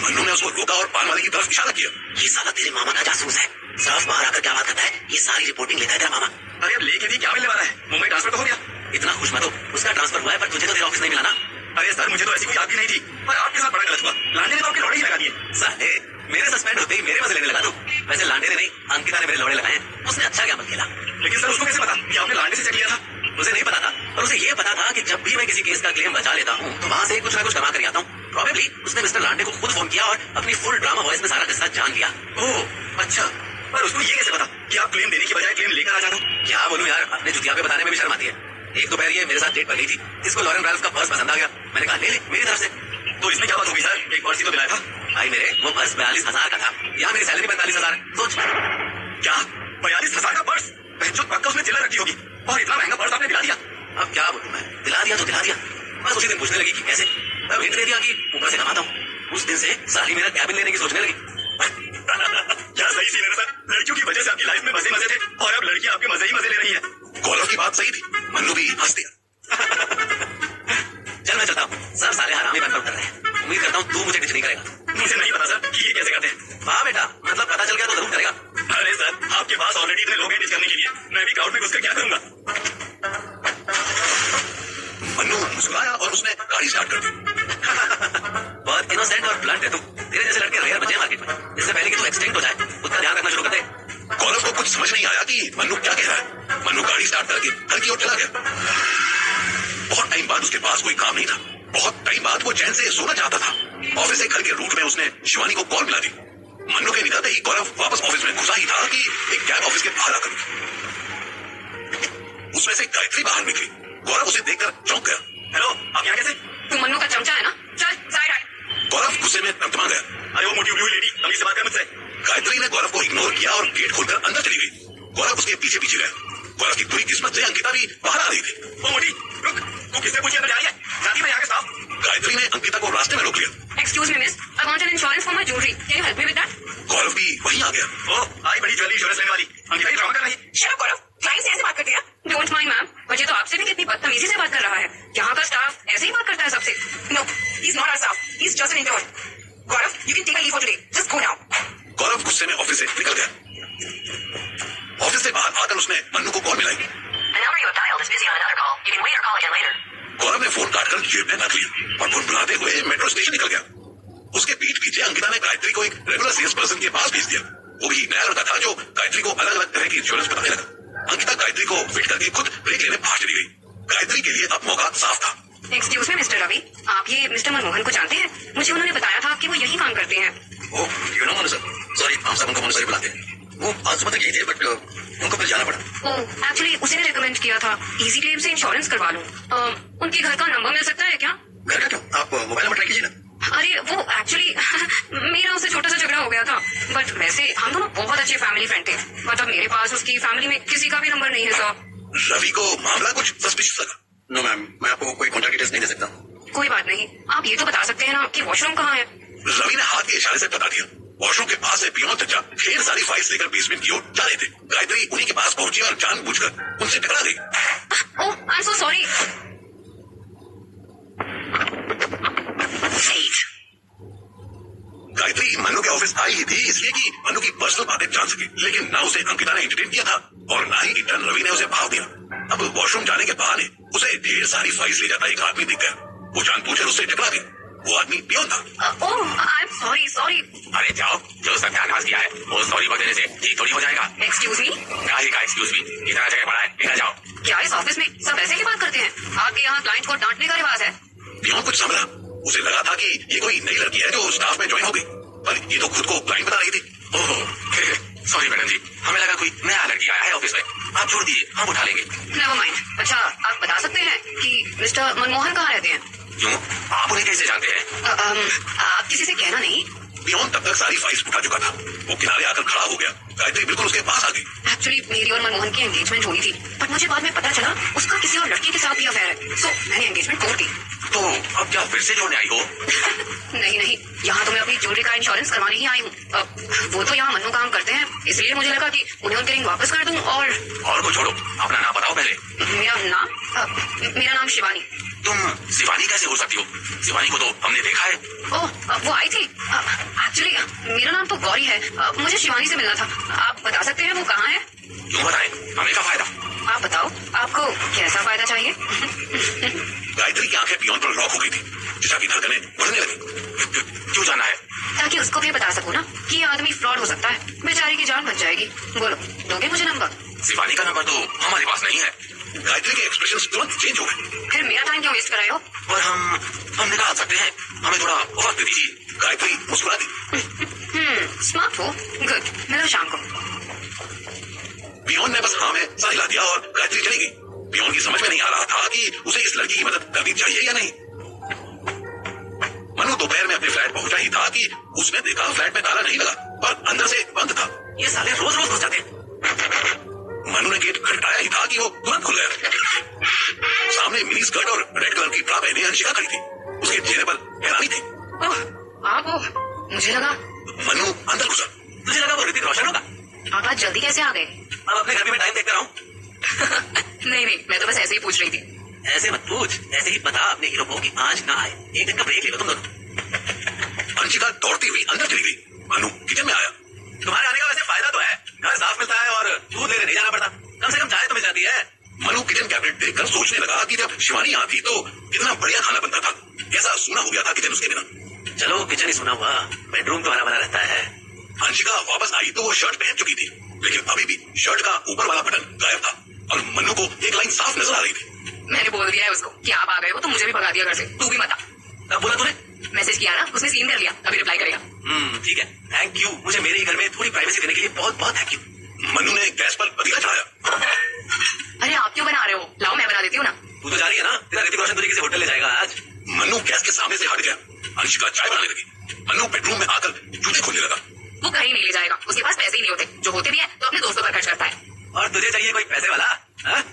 S1: मन्नू ने उसको रोका और पान वाले की तरफ इशारा किया।
S3: ये साला तेरे मामा का जासूस है। साफ बाहर आकर क्या बात करता है? ये सारी रिपोर्टिंग लेता है तेरा मामा।
S4: अरे अब लेके भी क्या मिलने वाला है? मुंबई ट्रांसफर तो हो गया।
S3: इतना खुश मत हो, उसका ट्रांसफर हुआ है, पर तुझे तो तेरा ऑफिस नहीं मिला ना।
S4: अरे सर मुझे तो ऐसी कोई याद भी नहीं थी, पर आपके साथ बड़ा गलत हुआ। लांडे ने तो आपके लौड़े ही लगा दिए।
S3: साले, मेरे सस्पेंड होते ही मेरे मजे लेने लगा तू। वैसे लांडे ने नहीं, अंकिता ने मेरे लौड़े लगाए। उसने अच्छा क्या मत खेला।
S4: लेकिन सर उसको कैसे पता कि आपने लांडे से चेक लिया था?
S3: मुझे नहीं पता था, पर उसे ये पता था कि जब भी मैं किसी केस का क्लेम बचा लेता हूँ तो वहाँ से कुछ ना कुछ कमा कर आता हूँ। प्रोबेबली उसने मिस्टर लांडे को खुद फोन किया और अपनी फुल ड्रामा वॉइस में सारा किस्सा जान लिया।
S4: ओह अच्छा, पर उसको ये कैसे पता कि आप क्लेम देने की बजाय क्लेम लेकर आ जाते हो?
S3: क्या बोलूं यार, अपने जुतिया पे बताने में भी शर्म आती है। एक दोपहर ये मेरे साथ डेट पर गई थी, इसको लॉरेन रैल्फ का पर्स पसंद आ गया। मैंने कहा ले ले मेरी तरफ से।
S4: तो इसमें क्या बात होगी सर? एक पर्स ही तो दिलाया था।
S3: भाई मेरे, वो पर्स 42,000 का था। यहाँ मेरी सैलरी 45,000 है। सोच
S4: क्या 42,000 का पर्स? बहनचोद पक्का उसने चिल्लर रखी होगी, और इतना महंगा पर्स आपने दिला दिया।
S3: अब क्या बोलूं मैं, दिला दिया तो दिला दिया। बस उसी दिन पूछने लगी कि कैसे। मैं हिंट दे दिया कि ऊपर से कमाता हूँ। उस दिन से साली मेरा कैबिन लेने की सोचने लगी।
S4: क्या सही सीन है सर? लड़कियों की वजह से आपकी लाइफ में मजे मजे थे और अब लड़की आपके मजे ही मजे ले रही है।
S1: गौरव की बात सही थी। मन्नू भी हंस दिया।
S3: चल मैं चलता हूँ, सब साले हरामी बनकर उतर रहे हैं। उम्मीद करता हूँ तू मुझे डिच नहीं करेगा।
S4: मुझे नहीं पता सर कि ये कैसे करते हैं।
S3: वाह बेटा, मतलब पता चल गया तो जरूर करेगा।
S4: अरे सर आपके पास ऑलरेडी इतने लोग हैं डिच करने के लिए, मैं भी क्राउड में घुसकर क्या करूंगा?
S1: मन्नू मुस्कुराया और उसने गाड़ी स्टार्ट कर दी।
S3: बहुत इनोसेंट और ब्लंट है तू। तेरे जैसे लड़के रेयर बचे हैं मार्केट में। इससे पहले कि तू एक्सटिंक्ट हो जाए, उसका ध्यान रखना शुरू कर दे।
S1: गौरव को कुछ समझ नहीं आया कि मन्नू क्या कह रहा है। मन्नू गाड़ी स्टार्ट करके घर की ओर चला गया। बहुत टाइम बाद उसके पास कोई काम नहीं था। बहुत टाइम बाद वो चैन से सोना चाहता था। ऑफिस से घर के रूट में उसने शिवानी को कॉल मिला दी। मन्नू के निकलते ही गौरव वापस ऑफिस में घुसा ही था कि एक कैब ऑफिस के बाहर आकर उसमें से गायत्री बाहर निकली। गौरव उसे देखकर चौंक गया।
S4: हेलो, आप यहाँ कैसे?
S2: तू मन्नू का चमचा है ना? चल साइड हट।
S1: गौरव गुस्से में तमतमा गया।
S4: अरे वो मोटी ब्लू लेडी अभी से बात कर मुझसे।
S1: गायत्री ने गौरव को इग्नोर किया और गेट खोलकर अंदर चली गई। गौरव उसके पीछे पीछे गया। गौरव की बुरी किस्मत से अंकिता भी बाहर आ रही थी।
S4: वो मोटी रुक, तू किससे पूछे अंदर जा रही है? जाती मैं यहाँ के स्टाफ।
S1: गायत्री ने अंकिता को रास्ते में रोक लिया।
S2: Excuse me, miss. I want an insurance for my jewelry. Can you help me with that?
S1: गौरव भी वहीं आ गया।
S4: ओ आई बड़ी ज्वेलरी इंश्योरेंस लेने वाली अंकिता, ये ड्रामा कर रही है।
S2: Shut up, गौरव। क्लाइंट से ऐसे बात करती है? Don't mind, ma'am. और ये तो आपसे भी कितनी बदतमीजी से बात कर रहा है। यहाँ का स्टाफ ऐसे ही बात करता है सबसे। No, he's not our staff. He's just an intern. Gaurav, you can take a leave for today. Just go now.
S1: गौरव गुस्से में ऑफिस से निकल गया। ऑफिस से बाहर आकर उसने मन्नू को कॉल मिलाई।
S2: The number you have dialed is busy on another call. You can wait or call again later.
S1: गौरव ने फोन काटकर जेब में रख लिया और बुलाते हुए मेट्रो स्टेशन निकल गया। उसके पीठ पीछे अंकिता ने गायत्री को एक रेगुलर सेल्स पर्सन के पास भेज दिया। वो भी नया लड़का था जो गायत्री को अलग अलग तरह की इंश्योरेंस बताने लगा। अंकिता गायत्री को फिट करके खुद ब्रेक लेने बाहर चली गई। गायत्री के लिए अब मौका साफ था।
S2: Excuse me, Mr. रवि, आप ये मिस्टर मनमोहन को जानते हैं? मुझे उन्होंने बताया था कि वो यही काम करते हैं।
S3: Oh, you know Manu sir, sorry हम सब उनको मनु सर बुलाते हैं। वो आज सुबह तक यही थे, बट उनको फिर जाना पड़ा।
S2: ओह, एक्चुअली उसी ने रेकमेंड किया था इजी क्लेम से इंश्योरेंस करवा लूं। उनके घर का नंबर मिल सकता है क्या?
S3: घर का क्यों? आप मोबाइल नंबर ट्राई कीजिए ना।
S2: अरे वो एक्चुअली मेरा उससे छोटा सा झगड़ा हो गया था, बट वैसे हम दोनों बहुत अच्छे फैमिली फ्रेंड थे। मतलब मेरे पास उसकी फैमिली में किसी का भी नंबर नहीं है सर।
S1: रवि को मामला कुछ सस्पिशियस लगा।
S3: नो मैम, मैं आपको कोई कॉन्टैक्ट डिटेल्स नहीं दे सकता।
S2: कोई बात नहीं, आप ये तो बता सकते हैं ना कि वॉशरूम कहाँ है?
S1: रवि ने हाथ के इशारे से बता दिया। वॉशरूम के पास से बियॉन्ड चचा ढेर सारी फाइल्स लेकर बेसमेंट की ओर जा रहे थे। गायत्री उन्हीं के पास पहुंची और जानबूझकर उनसे टकरा गई।
S2: Oh, I am so sorry.
S1: Gayatri Manu के ऑफिस आई ही थी इसलिए कि मनु की पर्सनल बातें जान सके, लेकिन ना उसे अंकिता ने एंटरटेन किया था और ना ही इंटर्न रवि ने उसे भाव दिया। अब वॉशरूम जाने के बहाने उसे ढेर सारी फाइल्स ले जाता एक आदमी दिख गया। वो जानबूझकर उससे टकरा गई। वो आदमी पियोन था।
S2: ओह, आई एम सॉरी सॉरी।
S5: अरे जाओ, जो सत्यानाश किया है वो सॉरी बक देने से ठीक थोड़ी हो जाएगा।
S2: Excuse me.
S5: गाली का एक्सक्यूज मी, इतना जगह पड़ा है, निकल जाओ।
S2: क्या इस ऑफिस में सब ऐसे की बात करते हैं? आपके यहाँ क्लाइंट को डांटने का रिवाज है?
S1: पियोन कुछ समझा। उसे लगा था कि ये कोई नई लड़की है जो स्टाफ में ज्वाइन हो गई, पर ये तो खुद को क्लाइंट बता रही थी।
S5: ओह सॉरी मैडम जी, हमें लगा कोई नया लड़की आया है ऑफिस में। आप छोड़ दीजिए, हम उठा लेंगे।
S2: Never mind. अच्छा, आप बता सकते हैं कि मिस्टर मनमोहन कहाँ रहते हैं?
S5: क्यों, आप उन्हें कैसे जानते हैं?
S2: आप किसी से कहना नहीं।
S1: पियोन तब तक सारी फाइल्स उठा चुका था। वो किनारे आकर खड़ा हो गया। गायत्री बिल्कुल उसके पास आ गई।
S2: एक्चुअली मेरी और मनमोहन की एंगेजमेंट हुई थी, बट मुझे बाद में पता चला उसका किसी और लड़की के साथ भी अफेयर है, सो मैंने एंगेजमेंट तोड़ दी।
S5: तो अब क्या फिर से जोड़ने आई हो?
S2: नहीं नहीं, यहाँ तो मैं अपनी ज्वेलरी का इंश्योरेंस करवाने ही आई हूँ। वो तो यहाँ मन्नू काम करते हैं, इसलिए मुझे लगा कि उन्हें उनके रिंग वापस कर दूं। और
S5: को छोड़ो, अपना नाम बताओ पहले।
S2: मेरा नाम शिवानी।
S5: तुम शिवानी कैसे हो सकती हो? शिवानी को तो हमने देखा है।
S2: ओह, वो आई थी। एक्चुअली मेरा नाम तो गौरी है। मुझे शिवानी से मिलना था। आप बता सकते हैं वो कहाँ है?
S5: क्यों बताएं, हमें क्या फायदा?
S2: आप बताओ, आपको कैसा फायदा चाहिए?
S1: गायत्री की आंखें पियोन पर लॉक हो गई थी। चचा की धड़कनें बढ़ने लगी।
S5: क्यों जाना है?
S2: ताकि उसको भी बता सकूं ना कि ये आदमी फ्रॉड हो सकता है। बेचारी की जान बच जाएगी। बोलो, दोगे मुझे नंबर?
S5: शिवानी का नंबर तो हमारे पास नहीं है।
S1: गायत्री के एक्सप्रेशन तुरंत चेंज हो गए।
S2: फिर मेरा टाइम क्यों वेस्ट कराए हो?
S5: और हम निकाल सकते हैं, हमें थोड़ा वक्त दीजिए।
S1: गायत्री मुस्कुरा दी।
S2: स्मार्ट हो। गुड, मिलो शाम को।
S1: पियोन ने बस हाँ में सर हिला दिया और गायत्री चली गई। पियोन की समझ में नहीं आ रहा था कि उसे इस लड़की की मदद करनी चाहिए या नहीं। मनु दोपहर में अपने फ्लैट पहुंचा ही था कि उसने देखा फ्लैट में ताला नहीं लगा, पर अंदर से बंद था।
S3: ये साले रोज रोज घुस जाते हैं।
S1: मनु ने गेट खटखटाया ही था कि वो तुरंत खुल गया। सामने मिनी स्कर्ट और रेड कलर की ब्रा पहने अंशिका खड़ी थी। उसके चेहरे पर हैरानी थी।
S2: ओह, आप हो? मुझे लगा।
S1: मनु अंदर घुसा।
S3: तुझे लगा वो ऋतिक रोशन होगा?
S2: आप आज जल्दी कैसे आ गए?
S3: अब अपने घर में टाइम देखता रहूं?
S2: नहीं नहीं, मैं तो बस ऐसे ही पूछ रही थी।
S3: ऐसे मत पूछ, ऐसे ही बता अपने हीरो को कि आज ना आए। एक दिन का ब्रेक ले लो तुम दोनों।
S1: अंशिका दौड़ती हुई अंदर चली गई। मनु किचन में आया।
S3: तुम्हारे आने का वैसे फायदा तो है, घर साफ मिलता है और दूध लेने नहीं जाना पड़ता। कम से कम चाय तो मिल जाती है।
S1: मनु किचन कैबिनेट देखकर सोचने लगा कि जब शिवानी आती तो कितना बढ़िया खाना बनता था। कैसा सूना हो गया था किचन उसके बिना।
S3: चलो किचन ही सुना हुआ, बेडरूम तो हरा भरा रहता है।
S1: अंशिका वापस आई तो वो शर्ट पहन चुकी थी, लेकिन अभी भी शर्ट का ऊपर वाला बटन गायब था और मनु को एक लाइन साफ नजर आ रही थी।
S2: मैंने बोल दिया है उसको कि आप आ गए हो तो मुझे भी भगा दिया घर से। तू भी मत आ।
S3: कब बोला तूने?
S2: मैसेज किया ना, उसने सीन कर लिया, अभी रिप्लाई करेगा।
S3: ठीक है, थैंक यू। मुझे मेरे ही घर में थोड़ी प्राइवेसी देने के लिए बहुत बहुत थैंक यू।
S1: मनु ने गैस पर पतीला चढ़ाया।
S2: अरे आप क्यों बना रहे हो? लाओ मैं बना देती हूँ ना।
S3: तू तो जा रही है ना, तेरा ऋतिक रोशन तुझे किसी होटल ले जाएगा आज।
S1: मनु गैस के सामने से हट गया। अंशिका चाय बनाने लगी। मनु बेडरूम में आकर जूते खोलने लगा।
S2: वो कहीं नहीं ले जाएगा, उसके पास पैसे ही नहीं होते, जो होते भी है तो अपने दोस्तों पर खर्च करता है।
S3: और तुझे चाहिए कोई पैसे वाला? हा?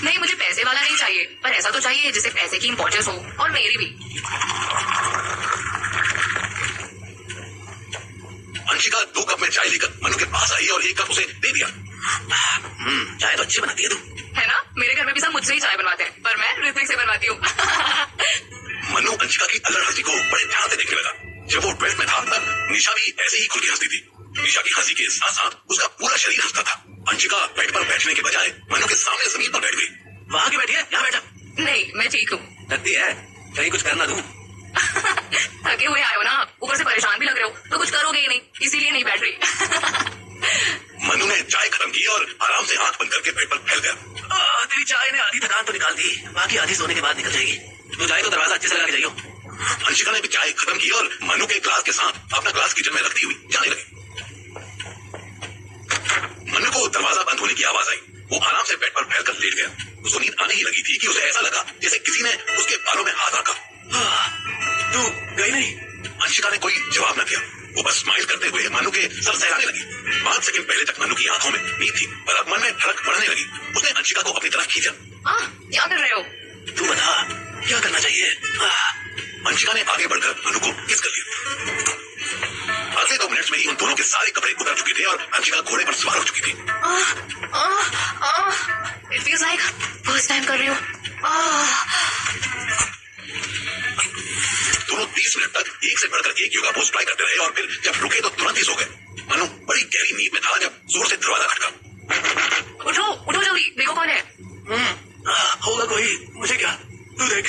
S2: नहीं, मुझे पैसे वाला नहीं चाहिए, पर ऐसा तो चाहिए जिसे पैसे की इंपॉर्टेंस हो, और मेरी भी।
S1: अंशिका 2 कप में चाय लेकर मनु के पास आई और 1 कप उसे दे दिया।
S3: चाय तो अच्छी बनाती है तू।
S2: है ना, मेरे घर में भी सब मुझसे ही चाय बनवाते हैं, पर मैं ऋतिक से बनवाती हूँ।
S1: मनु अंशिका की अल्लड़ हंसी को बड़े ध्यान से देखने लगा। जब वो 12th में था तब निशा भी ऐसे ही खुल के हंसती थी। निशा की हंसी के साथ साथ उसका पूरा शरीर हंसता था। अंशिका बेड पर बैठने के बजाय मनु के सामने जमीन पर बैठ गई।
S3: वहां की बैठी है, यहाँ बैठा।
S2: नहीं, मैं ठीक हूँ।
S3: लगती है कहीं कुछ करना दूं।
S2: थके हुए आए हो ना, ऊपर से परेशान भी लग रहे हो, तो कुछ करोगे ही नहीं, इसीलिए नहीं बैठ रही।
S1: मनु ने चाय खत्म की और आराम से आंख बंद करके बेड पर फैल गया।
S3: तेरी चाय ने आधी थकान तो निकाल दी, बाकी आधी सोने के बाद निकल जाएगी। तू जाए तो दरवाजा अच्छे से लगा के जाइयो।
S1: अंशिका ने भी चाय खत्म की और मनु के ग्लास के साथ अपना ग्लास किचन में रखती हुई जाने लगी। मनु को दरवाजा बंद होने की आवाज आई। वो आराम से बेड पर फैलकर लेट गया। उसको नींद आने ही लगी थी कि उसे ऐसा लगा जैसे किसी ने उसके बालों में हाथ रखा।
S3: तू गई नहीं?
S1: अंशिका ने कोई जवाब न दिया। वो बस स्माइल करते हुए मनु के सर सहलाने लगी। 5 सेकंड पहले तक मनु की आंखों में नींद थी, पर अब मन में धड़क बढ़ने लगी। उसने अंशिका को अपनी तरफ खींचा।
S2: क्या कर रहे हो?
S3: तू बता, क्या करना चाहिए?
S1: अंशिका ने आगे बढ़कर मनु को किस कर लिया। में ही उन दोनों के सारे कपड़े उतर चुके थे और अंशिका घोड़े पर सवार हो चुकी थी।
S2: It feels like first time कर रही हूँ।
S1: दोनों 30 मिनट तक एक से बढ़कर एक योगा पोज ट्राई करते रहे और फिर जब रुके तो तुरंत ही सो गए। मनु बड़ी गहरी नींद में था जब जोर से दरवाजा खटका।
S2: उठो उठो जल्दी, देखो कौन है।
S3: होगा कोई, मुझे क्या, तू देख।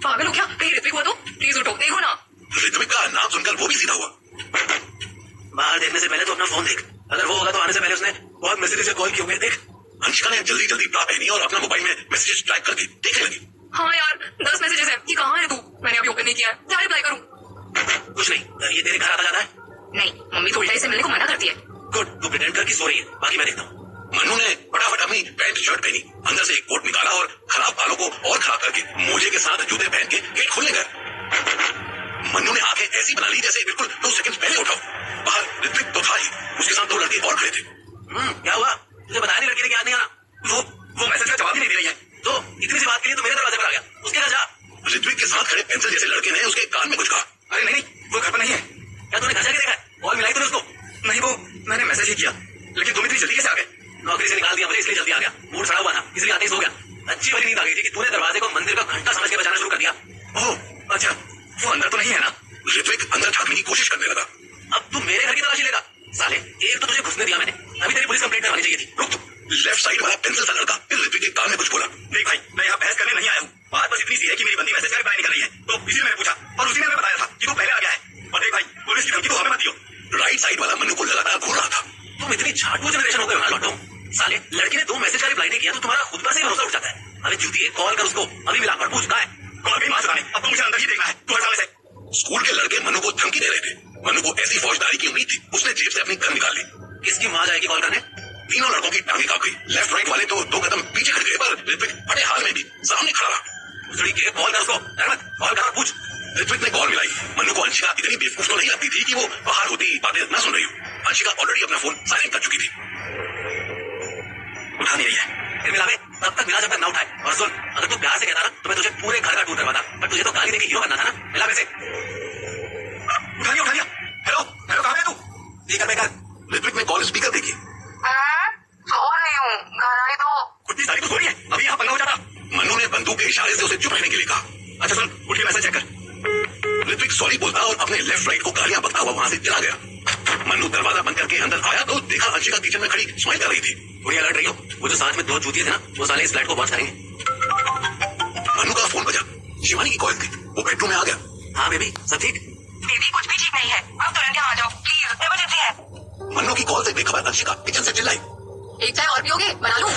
S2: पागल हो क्या? कहीं ऋत्विक हुआ तो? प्लीज उठो, देखो ना।
S1: ऋत्विक का नाम सुनकर वो भी सीधा हुआ।
S3: बाहर देखने से पहले तो अपना फोन देख, अगर वो होगा तो आने से पहले उसने बहुत मैसेज से कॉल किए होंगे। देख।
S1: अंशिका ने जल्दी जल्दी ब्रा पहनी और अपना मोबाइल में मैसेजेस टाइप करके देखने लगी।
S2: हाँ यार 10 मैसेजेस हैं। ये कहाँ है तू? मैंने अभी ओपन नहीं किया है, क्या रिप्लाई करूँ?
S3: कुछ नहीं, ये तेरे घर आता जाता है।
S2: नहीं, मम्मी तो उल्टा इसे मिलने को मना करती है।
S3: गुड, तू प्रिटेंड कर कि सो रही है, बाकी मैं देखता हूँ।
S1: मनु ने फटाफट अपनी पैंट शर्ट पहनी, अंदर से एक कोट निकाला और खराब बालों को और खराब करके मोजे के साथ जूते पहन के गेट खोलने गए। मनु ने आंखें ऐसी बना ली जैसे बिल्कुल 2 सेकंड पहले उठाओ। बाहर ऋत्विक तो था ही, उसके साथ 2 लड़के और खड़े थे।
S3: क्या हुआ? तुझे बताया नहीं लड़की ने क्या नहीं आना?
S1: वो मैसेज का जवाब ही नहीं दे रही है।
S3: तो इतनी सी बात के लिए तो मेरे दरवाजे पर आ गया, उसके घर जा।
S1: ऋत्विक के साथ खड़े पेंसिल जैसे लड़के ने उसके कान में कुछ कहा। अरे नहीं, वो घर पर नहीं है।
S3: क्या तूने घर जाके देखा है? कॉल मिलाई तूने उसको?
S1: नहीं, वो मैंने मैसेज ही किया, लेकिन तुम इतनी जल्दी कैसे आ गए?
S3: नौकरी से निकाल दिया मुझे, इसलिए जल्दी आ गया। मूड सड़ा हुआ था, इसलिए आते ही सो गया। अच्छी वाली नींद आ गई थी कि तूने दरवाजे को मंदिर का घंटा समझ के बजाना शुरू कर दिया।
S1: ओह अच्छा, वो अंदर तो नहीं है ना? ऋत्विक अंदर झांकने की कोशिश करने लगा।
S3: अब तू मेरे घर की तलाशी लेगा? साले, एक तो तुझे घुसने दिया मैंने, अभी तेरी पुलिस कंप्लेंट करवानी चाहिए थी।
S1: रुक, लेफ्ट साइड वाला पेंसिल सा लड़का फिर ऋत्विक के कान में कुछ बोला। नहीं भाई, मैं यहाँ बहस करने नहीं आया हूँ। बात बस इतनी सी है कि मेरी बंदी मैसेज का रिप्लाई नहीं कर रही है, तो इसी ने मैंने पूछा और उसी ने हमें बताया था कि तू पहले आ गया है। और देख भाई, पुलिस की धमकी तो हमें मत दियो। राइट साइड वाला मनु को लगातार घूर रहा था।
S3: तुम इतनी झाटू जनरेशन हो गए हो ना लौटो। साले, लड़की ने 2 मैसेज का रिप्लाई नहीं किया तो तुम्हारा खुद का से भरोसा उठ जाता है। अरे चूतिए, कॉल कर उसको, अभी मिला कर पूछ कहाँ है।
S1: कॉल भी मार चुका है, अब तो मुझे अंदर ही देखना है। तू हट सामने से। स्कूल के लड़के मनु को धमकी दे रहे थे। मनु को ऐसी फौजदारी की उम्मीद थी, उसने जेब से अपनी गन निकाल ली।
S3: किसकी माँ जाएगी कॉल करने?
S1: तीनों लड़कों की टांगे कांप गई। लेफ्ट राइट वाले तो 2 कदम पीछे खड़ गए, पर ऋत्विक बड़े हाल में भी सामने खड़ा रहा।
S3: उसड़ी के कॉल कर उसको, रहमत, कॉल कर और पूछ।
S1: ऋत्विक ने कॉल मिलाई। मनु को अंशिका इतनी बेवकूफ तो नहीं लगती थी कि वो बाहर होती बातें न सुन रही हो। अंशिका ऑलरेडी अपना फोन साइलेंट कर चुकी थी। उठा नहीं रही है।
S3: फिर मिला तब तक मिला जब तक ना उठाए। और सुन, अगर तू प्यार से कहता ना तो मैं तुझे पूरे घर का टूर करवाता, पर तुझे तो गाली देके हीरो करना था ना। मिला पैसे।
S1: उठा लिया। हेलो हेलो, कहाँ है तू?
S3: स्पीकर पे कर।
S1: ऋत्विक ने कॉल स्पीकर देखी।
S2: सो रही हूँ, घर आई तो।
S1: कुछ सारी तो सो रही है, अभी यहाँ पंगा हो जाता। मनु ने बंदूक के इशारे से उसे चुप रहने के लिए कहा। अच्छा सुन, उठ के मैसेज चेक कर। ऋत्विक सॉरी बोलता और अपने लेफ्ट राइट को गालियां बकता हुआ वहां से चला गया। मनु दरवाजा बंद करके अंदर आया तो देखा अंशिका किचन में खड़ी स्माइल कर रही थी।
S3: थोड़ी अलर्ट रही हो, वो जो साथ में 2 जूतिए थे ना, वो साले इस फ्लैट को वॉच करेंगे।
S1: मनु का फोन बजा, शिवानी की कॉल थी। वो बेडरूम में आ गया।
S3: हाँ बेबी, सब ठीक?
S2: बेबी कुछ भी ठीक नहीं है, अब तुरंत यहाँ आ जाओ प्लीज, इमरजेंसी है।
S1: मनु की कॉल से बेखबर अंशिका किचन से चिल्लाई।
S2: एक चाय और पियोगे? बना लूं?